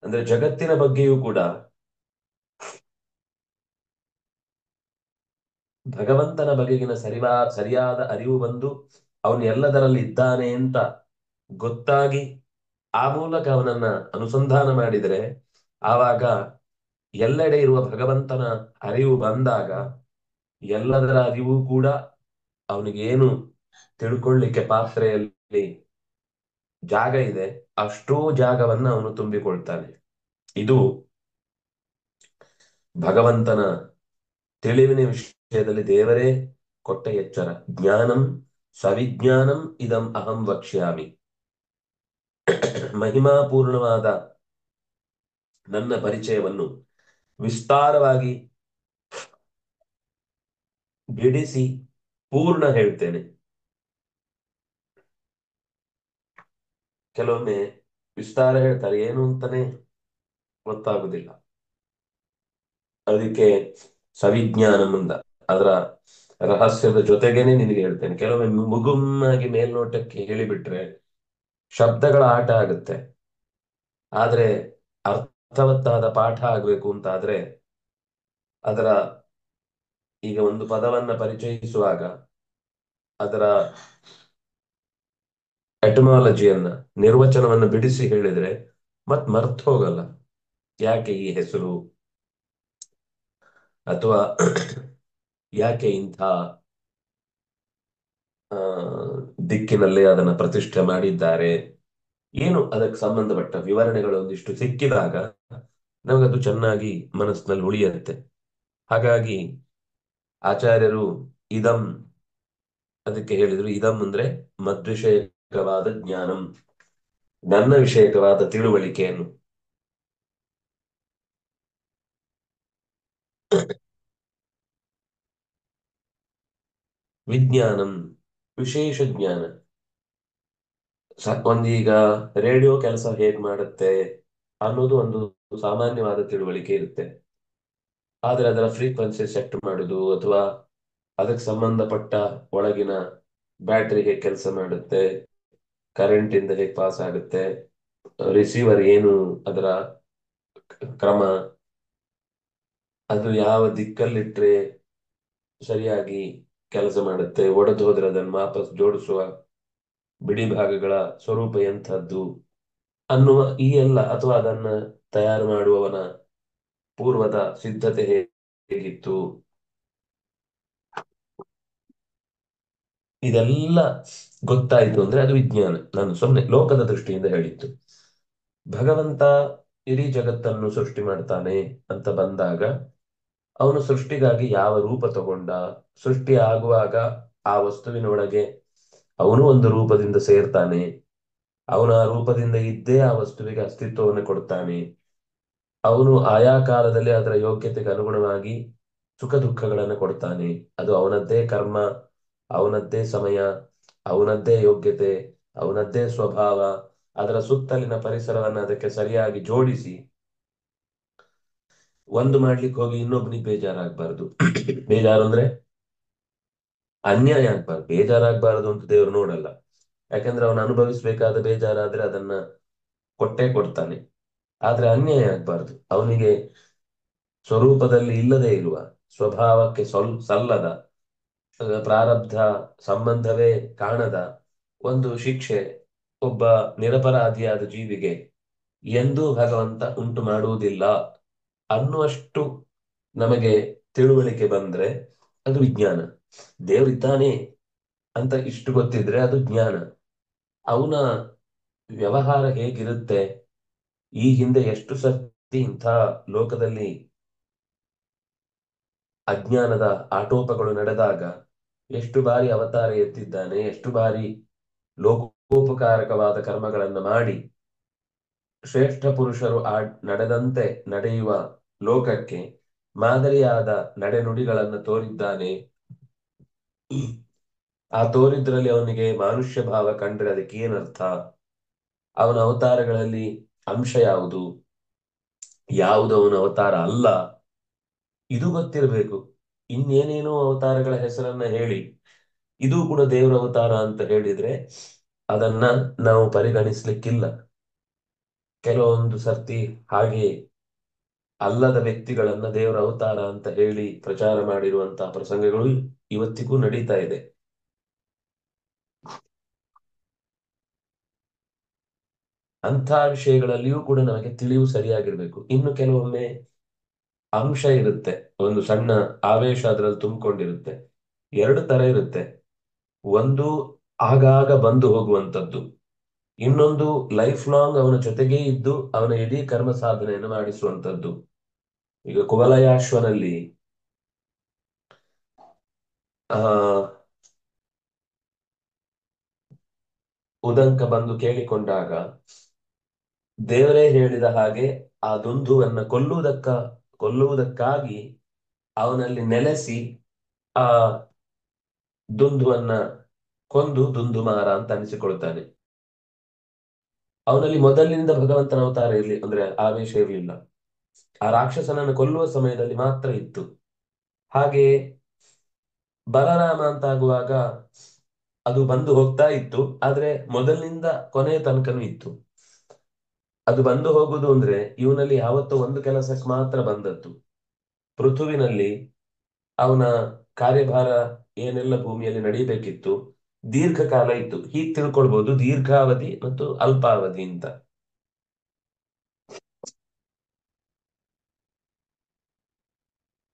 ಅಂದ್ರೆ ಜಗತ್ತಿನ ಬಗ್ಗೆಯೂ ಕೂಡ ಭಗವಂತನ ಬಗೆಗಿನ ಸರಿಯಾದ ಅರಿವು ಬಂದು ಅವನು ಎಲ್ಲದರಲ್ಲಿ ಇದ್ದಾನೆ ಅಂತ ಗೊತ್ತಾಗಿ ಆ ಮೂಲಕ ಅವನನ್ನ ಅನುಸಂಧಾನ ಮಾಡಿದರೆ, ಆವಾಗ ಎಲ್ಲೆಡೆ ಇರುವ ಭಗವಂತನ ಅರಿವು ಬಂದಾಗ ಎಲ್ಲದರ ಅರಿವು ಕೂಡ ಅವನಿಗೆ ಏನು ತಿಳ್ಕೊಳ್ಳಿಕ್ಕೆ ಪಾತ್ರೆಯಲ್ಲಿ ಜಾಗ ಇದೆ, ಅಷ್ಟೋ ಜಾಗವನ್ನ ಅವನು ತುಂಬಿಕೊಳ್ತಾನೆ. ಇದು ಭಗವಂತನ ತಿಳಿವಿನ ವಿಷಯದಲ್ಲಿ ದೇವರೇ ಕೊಟ್ಟ ಎಚ್ಚರ. ಜ್ಞಾನಂ ಸವಿಜ್ಞಾನಂ ಇದಂ ಅಹಂ ವಕ್ಷ್ಯಾಮಿ. ಮಹಿಮಾಪೂರ್ಣವಾದ ನನ್ನ ಪರಿಚಯವನ್ನು ವಿಸ್ತಾರವಾಗಿ ಬಿಡಿಸಿ ಪೂರ್ಣ ಹೇಳ್ತೇನೆ. ಕೆಲವೊಮ್ಮೆ ವಿಸ್ತಾರ ಹೇಳ್ತಾರೆ, ಏನು ಅಂತಾನೆ ಗೊತ್ತಾಗುದಿಲ್ಲ. ಅದಕ್ಕೆ ಸವಿಜ್ಞಾನ ಮುಂದ ಅದರ ರಹಸ್ಯದ ಜೊತೆಗೇನೆ ನಿನಗೆ ಹೇಳ್ತೇನೆ. ಕೆಲವೊಮ್ಮೆ ಮುಗುಮ್ಮಾಗಿ ಮೇಲ್ನೋಟಕ್ಕೆ ಹೇಳಿಬಿಟ್ರೆ ಶಬ್ದಗಳ ಆಟ ಆಗುತ್ತೆ. ಆದ್ರೆ ಅರ್ಥವತ್ತಾದ ಪಾಠ ಆಗ್ಬೇಕು ಅಂತಾದ್ರೆ ಅದರ, ಈಗ ಒಂದು ಪದವನ್ನ ಪರಿಚಯಿಸುವಾಗ ಅದರ ಎಟಮಾಲಜಿಯನ್ನ, ನಿರ್ವಚನವನ್ನ ಬಿಡಿಸಿ ಹೇಳಿದ್ರೆ ಮತ್ ಮರ್ತ್ ಹೋಗಲ್ಲ. ಯಾಕೆ ಈ ಹೆಸರು, ಅಥವಾ ಯಾಕೆ ಇಂಥ ಆ, ದಿಕ್ಕಿನಲ್ಲಿ ಅದನ್ನ ಪ್ರತಿಷ್ಠೆ ಮಾಡಿದ್ದಾರೆ, ಏನು ಅದಕ್ಕೆ ಸಂಬಂಧಪಟ್ಟ ವಿವರಣೆಗಳು ಒಂದಿಷ್ಟು ಸಿಕ್ಕಿದಾಗ ನಮಗದು ಚೆನ್ನಾಗಿ ಮನಸ್ಸಿನಲ್ಲಿ ಉಳಿಯುತ್ತೆ. ಹಾಗಾಗಿ ಆಚಾರ್ಯರು ಇದಂ, ಅದಕ್ಕೆ ಹೇಳಿದ್ರು ಇದಂ ಅಂದ್ರೆ ಮದ್ವಿಷಯಕವಾದ ಜ್ಞಾನಂ, ನನ್ನ ವಿಷಯಕವಾದ ತಿಳುವಳಿಕೆಯನ್ನು. ವಿಜ್ಞಾನಂ ವಿಶೇಷ ಜ್ಞಾನ. ಒಂದೀಗ ರೇಡಿಯೋ ಕೆಲಸ ಹೇಗ್ ಮಾಡುತ್ತೆ ಅನ್ನೋದು ಒಂದು ಸಾಮಾನ್ಯವಾದ ತಿಳುವಳಿಕೆ ಇರುತ್ತೆ. ಆದ್ರೆ ಅದರ ಫ್ರೀಕ್ವೆನ್ಸಿ ಸೆಟ್ ಮಾಡುದು, ಅಥವಾ ಅದಕ್ಕೆ ಸಂಬಂಧಪಟ್ಟ ಒಳಗಿನ ಬ್ಯಾಟ್ರಿ ಹೇಗೆ ಕೆಲಸ ಮಾಡುತ್ತೆ, ಕರೆಂಟ್ ಇಂದ ಹೇಗೆ ಪಾಸ್ ಆಗುತ್ತೆ, ರಿಸೀವರ್ ಏನು ಅದರ ಕ್ರಮ, ಅದು ಯಾವ ದಿಕ್ಕಲ್ಲಿಟ್ರೆ ಸರಿಯಾಗಿ ಕೆಲಸ ಮಾಡುತ್ತೆ, ಒಡೆದು ಹೋದ್ರೆ ಅದನ್ನು ವಾಪಸ್ ಜೋಡಿಸುವ ಬಿಡಿ ಭಾಗಗಳ ಸ್ವರೂಪ ಎಂಥದ್ದು ಅನ್ನುವ ಈ ಎಲ್ಲ, ಅಥವಾ ಅದನ್ನ ತಯಾರು ಮಾಡುವವನ ಪೂರ್ವದ ಸಿದ್ಧತೆ ಹೇಗಿತ್ತು, ಇದೆಲ್ಲ ಗೊತ್ತಾಯ್ತು ಅಂದ್ರೆ ಅದು ವಿಜ್ಞಾನ. ನಾನು ಸುಮ್ಮನೆ ಲೋಕದ ದೃಷ್ಟಿಯಿಂದ ಹೇಳಿದ್ದು. ಭಗವಂತ ಇಡೀ ಜಗತ್ತನ್ನು ಸೃಷ್ಟಿ ಮಾಡ್ತಾನೆ ಅಂತ ಬಂದಾಗ ಅವನು ಸೃಷ್ಟಿಗಾಗಿ ಯಾವ ರೂಪ ತಗೊಂಡ, ಸೃಷ್ಟಿ ಆಗುವಾಗ ಆ ವಸ್ತುವಿನ ಒಳಗೆ ಅವನು ಒಂದು ರೂಪದಿಂದ ಸೇರ್ತಾನೆ, ಅವನ ಆ ರೂಪದಿಂದ ಇದ್ದೇ ಆ ವಸ್ತುವಿಗೆ ಅಸ್ತಿತ್ವವನ್ನು ಕೊಡ್ತಾನೆ, ಅವನು ಆಯಾ ಕಾಲದಲ್ಲಿ ಅದರ ಯೋಗ್ಯತೆಗೆ ಅನುಗುಣವಾಗಿ ಸುಖ ದುಃಖಗಳನ್ನು ಕೊಡ್ತಾನೆ. ಅದು ಅವನದ್ದೇ ಕರ್ಮ, ಅವನದ್ದೇ ಸಮಯ, ಅವನದ್ದೇ ಯೋಗ್ಯತೆ, ಅವನದ್ದೇ ಸ್ವಭಾವ. ಅದರ ಸುತ್ತಲಿನ ಪರಿಸರವನ್ನು ಅದಕ್ಕೆ ಸರಿಯಾಗಿ ಜೋಡಿಸಿ ಒಂದು ಮಾಡ್ಲಿಕ್ಕೆ ಹೋಗಿ ಇನ್ನೊಬ್ನಿಗೆ ಬೇಜಾರಾಗಬಾರ್ದು. ಬೇಜಾರು ಅಂದ್ರೆ ಅನ್ಯಾಯ ಆಗ್ಬಾರ್ದು, ಬೇಜಾರಾಗಬಾರದು ಅಂತ ದೇವರು ನೋಡಲ್ಲ. ಯಾಕಂದ್ರೆ ಅವನು ಅನುಭವಿಸ್ಬೇಕಾದ ಬೇಜಾರಾದ್ರೆ ಅದನ್ನ ಕೊಟ್ಟೇ ಕೊಡ್ತಾನೆ. ಆದ್ರೆ ಅನ್ಯಾಯ ಆಗ್ಬಾರ್ದು. ಅವನಿಗೆ ಸ್ವರೂಪದಲ್ಲಿ ಇಲ್ಲದೆ ಇರುವ, ಸ್ವಭಾವಕ್ಕೆ ಸಲ್ಲದ, ಪ್ರಾರಬ್ಧ ಸಂಬಂಧವೇ ಕಾಣದ ಒಂದು ಶಿಕ್ಷೆ ಒಬ್ಬ ನಿರಪರಾಧಿಯಾದ ಜೀವಿಗೆ ಎಂದೂ ಭಗವಂತ ಉಂಟು ಮಾಡುವುದಿಲ್ಲ ಅನ್ನುವಷ್ಟು ನಮಗೆ ತಿಳುವಳಿಕೆ ಬಂದ್ರೆ ಅದು ವಿಜ್ಞಾನ. ದೇವರಿದ್ದಾನೆ ಅಂತ ಇಷ್ಟು ಗೊತ್ತಿದ್ರೆ ಅದು ಜ್ಞಾನ. ಅವನ ವ್ಯವಹಾರ ಹೇಗಿರುತ್ತೆ, ಈ ಹಿಂದೆ ಎಷ್ಟು ಸರ್ತಿ ಇಂಥ ಲೋಕದಲ್ಲಿ ಅಜ್ಞಾನದ ಆಟೋಪಗಳು ನಡೆದಾಗ ಎಷ್ಟು ಬಾರಿ ಅವತಾರ ಎತ್ತಿದ್ದಾನೆ, ಎಷ್ಟು ಬಾರಿ ಲೋಕೋಪಕಾರಕವಾದ ಕರ್ಮಗಳನ್ನು ಮಾಡಿ ಶ್ರೇಷ್ಠ ಪುರುಷರು ನಡೆದಂತೆ ನಡೆಯುವ ಲೋಕಕ್ಕೆ ಮಾದರಿಯಾದ ನಡೆನುಡಿಗಳನ್ನು ತೋರಿದ್ದಾನೆ. ಆ ತೋರಿದ್ರಲ್ಲಿ ಅವನಿಗೆ ಮಾನುಷ್ಯ ಭಾವ ಕಂಡ್ರೆ ಅದಕ್ಕೆ ಏನರ್ಥ, ಅವನ ಅವತಾರಗಳಲ್ಲಿ ಅಂಶ ಯಾವುದು, ಯಾವುದು ಅವನ ಅವತಾರ ಅಲ್ಲ, ಇದು ಗೊತ್ತಿರಬೇಕು. ಇನ್ನೇನೇನೋ ಅವತಾರಗಳ ಹೆಸರನ್ನ ಹೇಳಿ ಇದು ಕೂಡ ದೇವರ ಅವತಾರ ಅಂತ ಹೇಳಿದ್ರೆ ಅದನ್ನ ನಾವು ಪರಿಗಣಿಸ್ಲಿಕ್ಕಿಲ್ಲ. ಕೆಲವೊಂದು ಸರ್ತಿ ಹಾಗೆ ಅಲ್ಲದ ವ್ಯಕ್ತಿಗಳನ್ನ ದೇವರ ಅವತಾರ ಅಂತ ಹೇಳಿ ಪ್ರಚಾರ ಮಾಡಿರುವಂತಹ ಪ್ರಸಂಗಗಳು ಇವತ್ತಿಗೂ ನಡೀತಾ ಇದೆ. ಅಂಥ ವಿಷಯಗಳಲ್ಲಿಯೂ ಕೂಡ ನಮಗೆ ತಿಳಿವು ಸರಿಯಾಗಿರ್ಬೇಕು. ಇನ್ನು ಕೆಲವೊಮ್ಮೆ ಅಂಶ ಇರುತ್ತೆ, ಒಂದು ಸಣ್ಣ ಆವೇಶ ಅದರಲ್ಲಿ ತುಂಬಿಕೊಂಡಿರುತ್ತೆ. ಎರಡು ತರ ಇರುತ್ತೆ. ಒಂದು ಆಗಾಗ ಬಂದು ಹೋಗುವಂಥದ್ದು, ಇನ್ನೊಂದು ಲೈಫ್ ಲಾಂಗ್ ಅವನ ಜೊತೆಗೇ ಇದ್ದು ಅವನ ಇಡೀ ಕರ್ಮ ಸಾಧನೆಯನ್ನು ಮಾಡಿಸುವಂಥದ್ದು. ಈಗ ಕುವಲಯಾಶ್ವನಲ್ಲಿ ಆ ಉದಂಕ ಬಂದು ಕೇಳಿಕೊಂಡಾಗ ದೇವರೇ ಹೇಳಿದ ಹಾಗೆ ಆ ದುಂದುವನ್ನ ಕೊಲ್ಲುವುದಕ್ಕಾಗಿ ಅವನಲ್ಲಿ ನೆಲೆಸಿ ಆ ದುಂದುವನ್ನ ಕೊಂದು ದುಂದುಮಾರ ಅಂತ ಅನಿಸಿಕೊಳ್ತಾನೆ. ಅವನಲ್ಲಿ ಮೊದಲಿನಿಂದ ಭಗವಂತನ ಅವತಾರ ಇರ್ಲಿ ಅಂದ್ರೆ ಆವೇಶ ಇರಲಿಲ್ಲ. ಆ ರಾಕ್ಷಸನನ್ನು ಕೊಲ್ಲುವ ಸಮಯದಲ್ಲಿ ಮಾತ್ರ ಇತ್ತು. ಹಾಗೆ ಬಲರಾಮ ಅಂತ ಆಗುವಾಗ ಅದು ಬಂದು ಹೋಗ್ತಾ ಇತ್ತು, ಆದ್ರೆ ಮೊದಲಿನಿಂದ ಕೊನೆಯ ತನಕನೂ ಇತ್ತು. ಅದು ಬಂದು ಹೋಗುದು ಅಂದ್ರೆ ಇವನಲ್ಲಿ ಯಾವತ್ತೋ ಒಂದು ಕೆಲಸಕ್ಕೆ ಮಾತ್ರ ಬಂದದ್ದು. ಪೃಥುವಿನಲ್ಲಿ ಅವನ ಕಾರ್ಯಭಾರ ಏನೆಲ್ಲ ಭೂಮಿಯಲ್ಲಿ ನಡೀಬೇಕಿತ್ತು ದೀರ್ಘಕಾಲ ಇತ್ತು. ಹೀಗೆ ತಿಳ್ಕೊಳ್ಬಹುದು ದೀರ್ಘಾವಧಿ ಮತ್ತು ಅಲ್ಪಾವಧಿ ಅಂತ.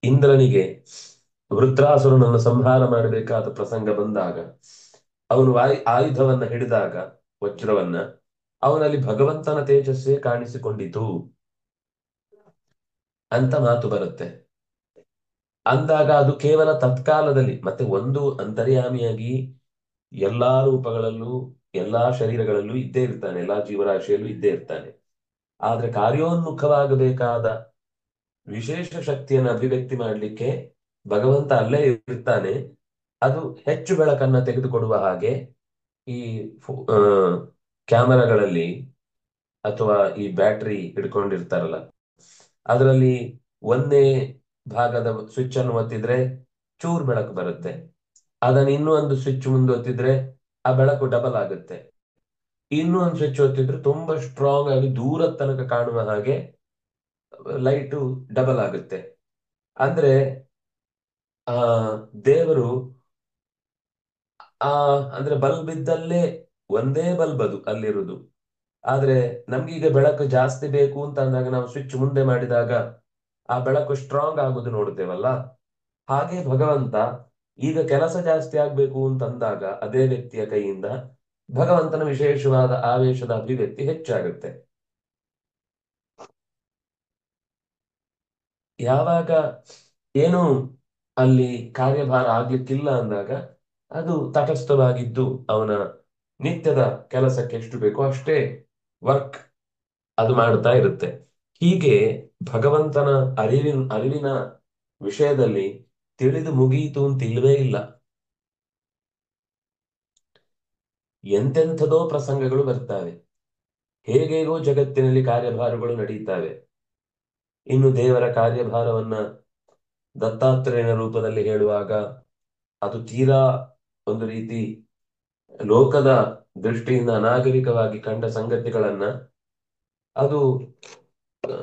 ಇಂದ್ರನಿಗೆ ವೃತ್ರಾಸುರನನ್ನು ಸಂಹಾರ ಮಾಡಬೇಕಾದ ಪ್ರಸಂಗ ಬಂದಾಗ ಅವನು ಆಯುಧವನ್ನ ಹಿಡಿದಾಗ ವಜ್ರವನ್ನ, ಅವನಲ್ಲಿ ಭಗವಂತನ ತೇಜಸ್ಸೇ ಕಾಣಿಸಿಕೊಂಡಿತು ಅಂತ ಮಾತು ಬರುತ್ತೆ. ಅಂದಾಗ ಅದು ಕೇವಲ ತತ್ಕಾಲದಲ್ಲಿ, ಮತ್ತೆ ಒಂದು ಅಂತರ್ಯಾಮಿಯಾಗಿ ಎಲ್ಲಾ ರೂಪಗಳಲ್ಲೂ ಎಲ್ಲಾ ಶರೀರಗಳಲ್ಲೂ ಇದ್ದೇ ಇರ್ತಾನೆ, ಎಲ್ಲಾ ಜೀವರಾಶಿಯಲ್ಲೂ ಇದ್ದೇ ಇರ್ತಾನೆ. ಆದ್ರೆ ಕಾರ್ಯೋನ್ಮುಖವಾಗಬೇಕಾದ ವಿಶೇಷ ಶಕ್ತಿಯನ್ನು ಅಭಿವ್ಯಕ್ತಿ ಮಾಡಲಿಕ್ಕೆ ಭಗವಂತ ಅಲ್ಲೇ ಇರ್ತಾನೆ. ಅದು ಹೆಚ್ಚು ಬೆಳಕನ್ನ ತೆಗೆದುಕೊಡುವ ಹಾಗೆ ಈ ಕ್ಯಾಮರಾಗಳಲ್ಲಿ ಅಥವಾ ಈ ಬ್ಯಾಟರಿ ಹಿಡ್ಕೊಂಡಿರ್ತಾರಲ್ಲ, ಅದರಲ್ಲಿ ಒಂದೇ ಭಾಗದ ಸ್ವಿಚ್ ಅನ್ನು ಒತ್ತಿದ್ರೆ ಚೂರ್ ಬೆಳಕು ಬರುತ್ತೆ. ಅದನ್ನ ಇನ್ನೂ ಒಂದು ಸ್ವಿಚ್ ಮುಂದೆ ಒತ್ತಿದ್ರೆ ಆ ಬೆಳಕು ಡಬಲ್ ಆಗುತ್ತೆ. ಇನ್ನೂ ಒಂದು ಸ್ವಿಚ್ ಒತ್ತಿದ್ರೆ ತುಂಬಾ ಸ್ಟ್ರಾಂಗ್ ಆಗಿ ದೂರದ ತನಕ ಕಾಣುವ ಹಾಗೆ ಲೈಟು ಡಬಲ್ ಆಗುತ್ತೆ. ಅಂದ್ರೆ ಆ ದೇವರು ಆ ಅಂದ್ರೆ ಬಲ್ಬ್ ಇದ್ದಲ್ಲೇ ಒಂದೇ ಬಲ್ಬ್ ಅದು ಅಲ್ಲಿರುವುದು. ಆದ್ರೆ ನಮ್ಗೀಗ ಬೆಳಕು ಜಾಸ್ತಿ ಬೇಕು ಅಂತ ಅಂದಾಗ ನಾವು ಸ್ವಿಚ್ ಮುಂದೆ ಮಾಡಿದಾಗ ಆ ಬೆಳಕು ಸ್ಟ್ರಾಂಗ್ ಆಗುದು ನೋಡ್ತೇವಲ್ಲ. ಹಾಗೆ ಭಗವಂತ ಈಗ ಕೆಲಸ ಜಾಸ್ತಿ ಆಗ್ಬೇಕು ಅಂತ ಅಂದಾಗ ಅದೇ ವ್ಯಕ್ತಿಯ ಕೈಯಿಂದ ಭಗವಂತನ ವಿಶೇಷವಾದ ಆವೇಶದ ಅಭಿವ್ಯಕ್ತಿ ಹೆಚ್ಚಾಗುತ್ತೆ. ಯಾವಾಗ ಏನು ಅಲ್ಲಿ ಕಾರ್ಯಭಾರ ಆಗ್ಲಿಕ್ಕಿಲ್ಲ ಅಂದಾಗ ಅದು ತಟಸ್ಥವಾಗಿದ್ದು ಅವನ ನಿತ್ಯದ ಕೆಲಸಕ್ಕೆ ಎಷ್ಟು ಬೇಕೋ ಅಷ್ಟೇ ವರ್ಕ್ ಅದು ಮಾಡ್ತಾ ಇರುತ್ತೆ. ಹೀಗೆ ಭಗವಂತನ ಅರಿವಿನ ವಿಷಯದಲ್ಲಿ ತಿಳಿದು ಮುಗಿಯಿತು ಅಂತ ಇಲ್ವೇ ಇಲ್ಲ. ಎಂತೆಂಥದೋ ಪ್ರಸಂಗಗಳು ಬರ್ತವೆ, ಹೇಗೇಗೋ ಜಗತ್ತಿನಲ್ಲಿ ಕಾರ್ಯಭಾರಗಳು ನಡೀತಾವೆ. ಇನ್ನು ದೇವರ ಕಾರ್ಯಭಾರವನ್ನ ದತ್ತಾತ್ರೇಯನ ರೂಪದಲ್ಲಿ ಹೇಳುವಾಗ ಅದು ತೀರಾ ಒಂದು ರೀತಿ ಲೋಕದ ದೃಷ್ಟಿಯಿಂದ ಅನಾಗರಿಕವಾಗಿ ಕಂಡ ಸಂಗತಿಗಳನ್ನ ಅದು ಆ,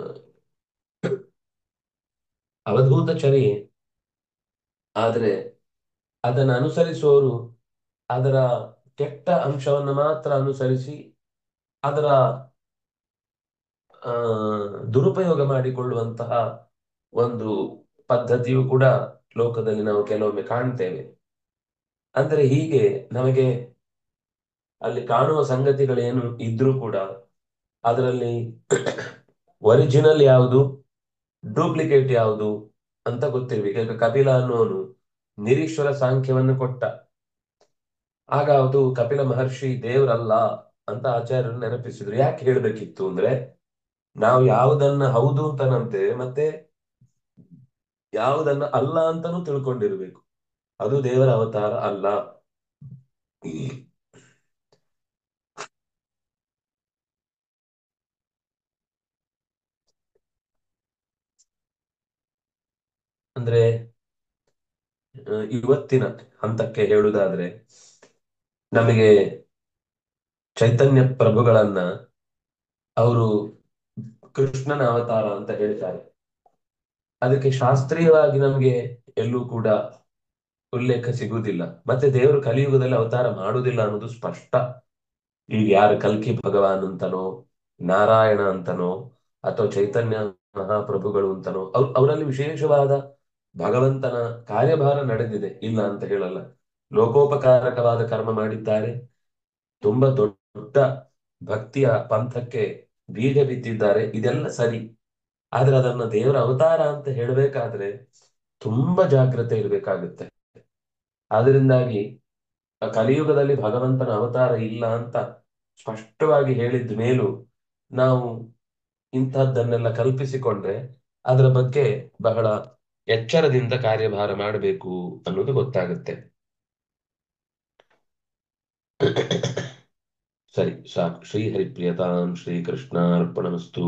ಅವಧೂತ ಚರ್ಯೆ. ಆದ್ರೆ ಅದನ್ನು ಅನುಸರಿಸುವವರು ಅದರ ಕೆಟ್ಟ ಅಂಶವನ್ನು ಮಾತ್ರ ಅನುಸರಿಸಿ ಅದರ ಆ ದುರುಪಯೋಗ ಮಾಡಿಕೊಳ್ಳುವಂತಹ ಒಂದು ಪದ್ಧತಿಯು ಕೂಡ ಲೋಕದಲ್ಲಿ ನಾವು ಕೆಲವೊಮ್ಮೆ ಕಾಣ್ತೇವೆ. ಅಂದ್ರೆ ಹೀಗೆ ನಮಗೆ ಅಲ್ಲಿ ಕಾಣುವ ಸಂಗತಿಗಳೇನು ಇದ್ರೂ ಕೂಡ ಅದರಲ್ಲಿ ಒರಿಜಿನಲ್ ಯಾವುದು ಡೂಪ್ಲಿಕೇಟ್ ಯಾವುದು ಅಂತ ಗೊತ್ತಿರ್ಬೇಕು. ಈಗ ಕಪಿಲ ಅನ್ನೋನು ನಿರೀಶ್ವರ ಸಾಂಖ್ಯವನ್ನು ಕೊಟ್ಟ, ಆಗ ಅದು ಕಪಿಲ ಮಹರ್ಷಿ ದೇವರಲ್ಲ ಅಂತ ಆಚಾರ್ಯರು ನೆನಪಿಸಿದ್ರು. ಯಾಕೆ ಹೇಳ್ಬೇಕಿತ್ತು ಅಂದ್ರೆ ನಾವು ಯಾವುದನ್ನ ಹೌದು ಅಂತ ನಂಬ್ತೇವೆ ಮತ್ತೆ ಯಾವುದನ್ನ ಅಲ್ಲ ಅಂತಾನೂ ತಿಳ್ಕೊಂಡಿರ್ಬೇಕು. ಅದು ದೇವರ ಅವತಾರ ಅಲ್ಲ. ಅಂದ್ರೆ ಇವತ್ತಿನ ಹಂತಕ್ಕೆ ಹೇಳುವುದಾದ್ರೆ ನಮಗೆ ಚೈತನ್ಯ ಪ್ರಭುಗಳನ್ನ ಅವರು ಕೃಷ್ಣನ ಅವತಾರ ಅಂತ ಹೇಳ್ತಾರೆ. ಅದಕ್ಕೆ ಶಾಸ್ತ್ರೀಯವಾಗಿ ನಮಗೆ ಎಲ್ಲೂ ಕೂಡ ಉಲ್ಲೇಖ ಸಿಗುವುದಿಲ್ಲ. ಮತ್ತೆ ದೇವರು ಕಲಿಯುಗದಲ್ಲಿ ಅವತಾರ ಮಾಡುವುದಿಲ್ಲ ಅನ್ನೋದು ಸ್ಪಷ್ಟ. ಈಗ ಯಾರು ಕಲ್ಕಿ ಭಗವಾನ್ ಅಂತನೋ ನಾರಾಯಣ ಅಂತನೋ ಅಥವಾ ಚೈತನ್ಯ ಮಹಾಪ್ರಭುಗಳು ಅಂತನೋ ಅವರಲ್ಲಿ ವಿಶೇಷವಾದ ಭಗವಂತನ ಕಾರ್ಯಭಾರ ನಡೆದಿದೆ, ಇಲ್ಲ ಅಂತ ಹೇಳಲ್ಲ. ಲೋಕೋಪಕಾರಕವಾದ ಕರ್ಮ ಮಾಡಿದ್ದಾರೆ, ತುಂಬಾ ದೊಡ್ಡ ಭಕ್ತಿಯ ಪಂಥಕ್ಕೆ ಬೀಜ ಬಿತ್ತಿದ್ದಾರೆ, ಇದೆಲ್ಲ ಸರಿ. ಆದ್ರೆ ಅದನ್ನ ದೇವರ ಅವತಾರ ಅಂತ ಹೇಳಬೇಕಾದ್ರೆ ತುಂಬಾ ಜಾಗ್ರತೆ ಇರಬೇಕಾಗುತ್ತೆ. ಆದ್ರಿಂದಾಗಿ ಕಲಿಯುಗದಲ್ಲಿ ಭಗವಂತನ ಅವತಾರ ಇಲ್ಲ ಅಂತ ಸ್ಪಷ್ಟವಾಗಿ ಹೇಳಿದ ಮೇಲೂ ನಾವು ಇಂಥದ್ದನ್ನೆಲ್ಲ ಕಲ್ಪಿಸಿಕೊಂಡ್ರೆ ಅದರ ಬಗ್ಗೆ ಬಹಳ ಎಚ್ಚರದಿಂದ ಕಾರ್ಯಭಾರ ಮಾಡಬೇಕು ಅನ್ನೋದು ಗೊತ್ತಾಗುತ್ತೆ. ಸರಿ ಸಾಕು. ಶ್ರೀಹರಿಪ್ರಿಯತಾಂ ಶ್ರೀಕೃಷ್ಣಾರ್ಪಣಮಸ್ತು.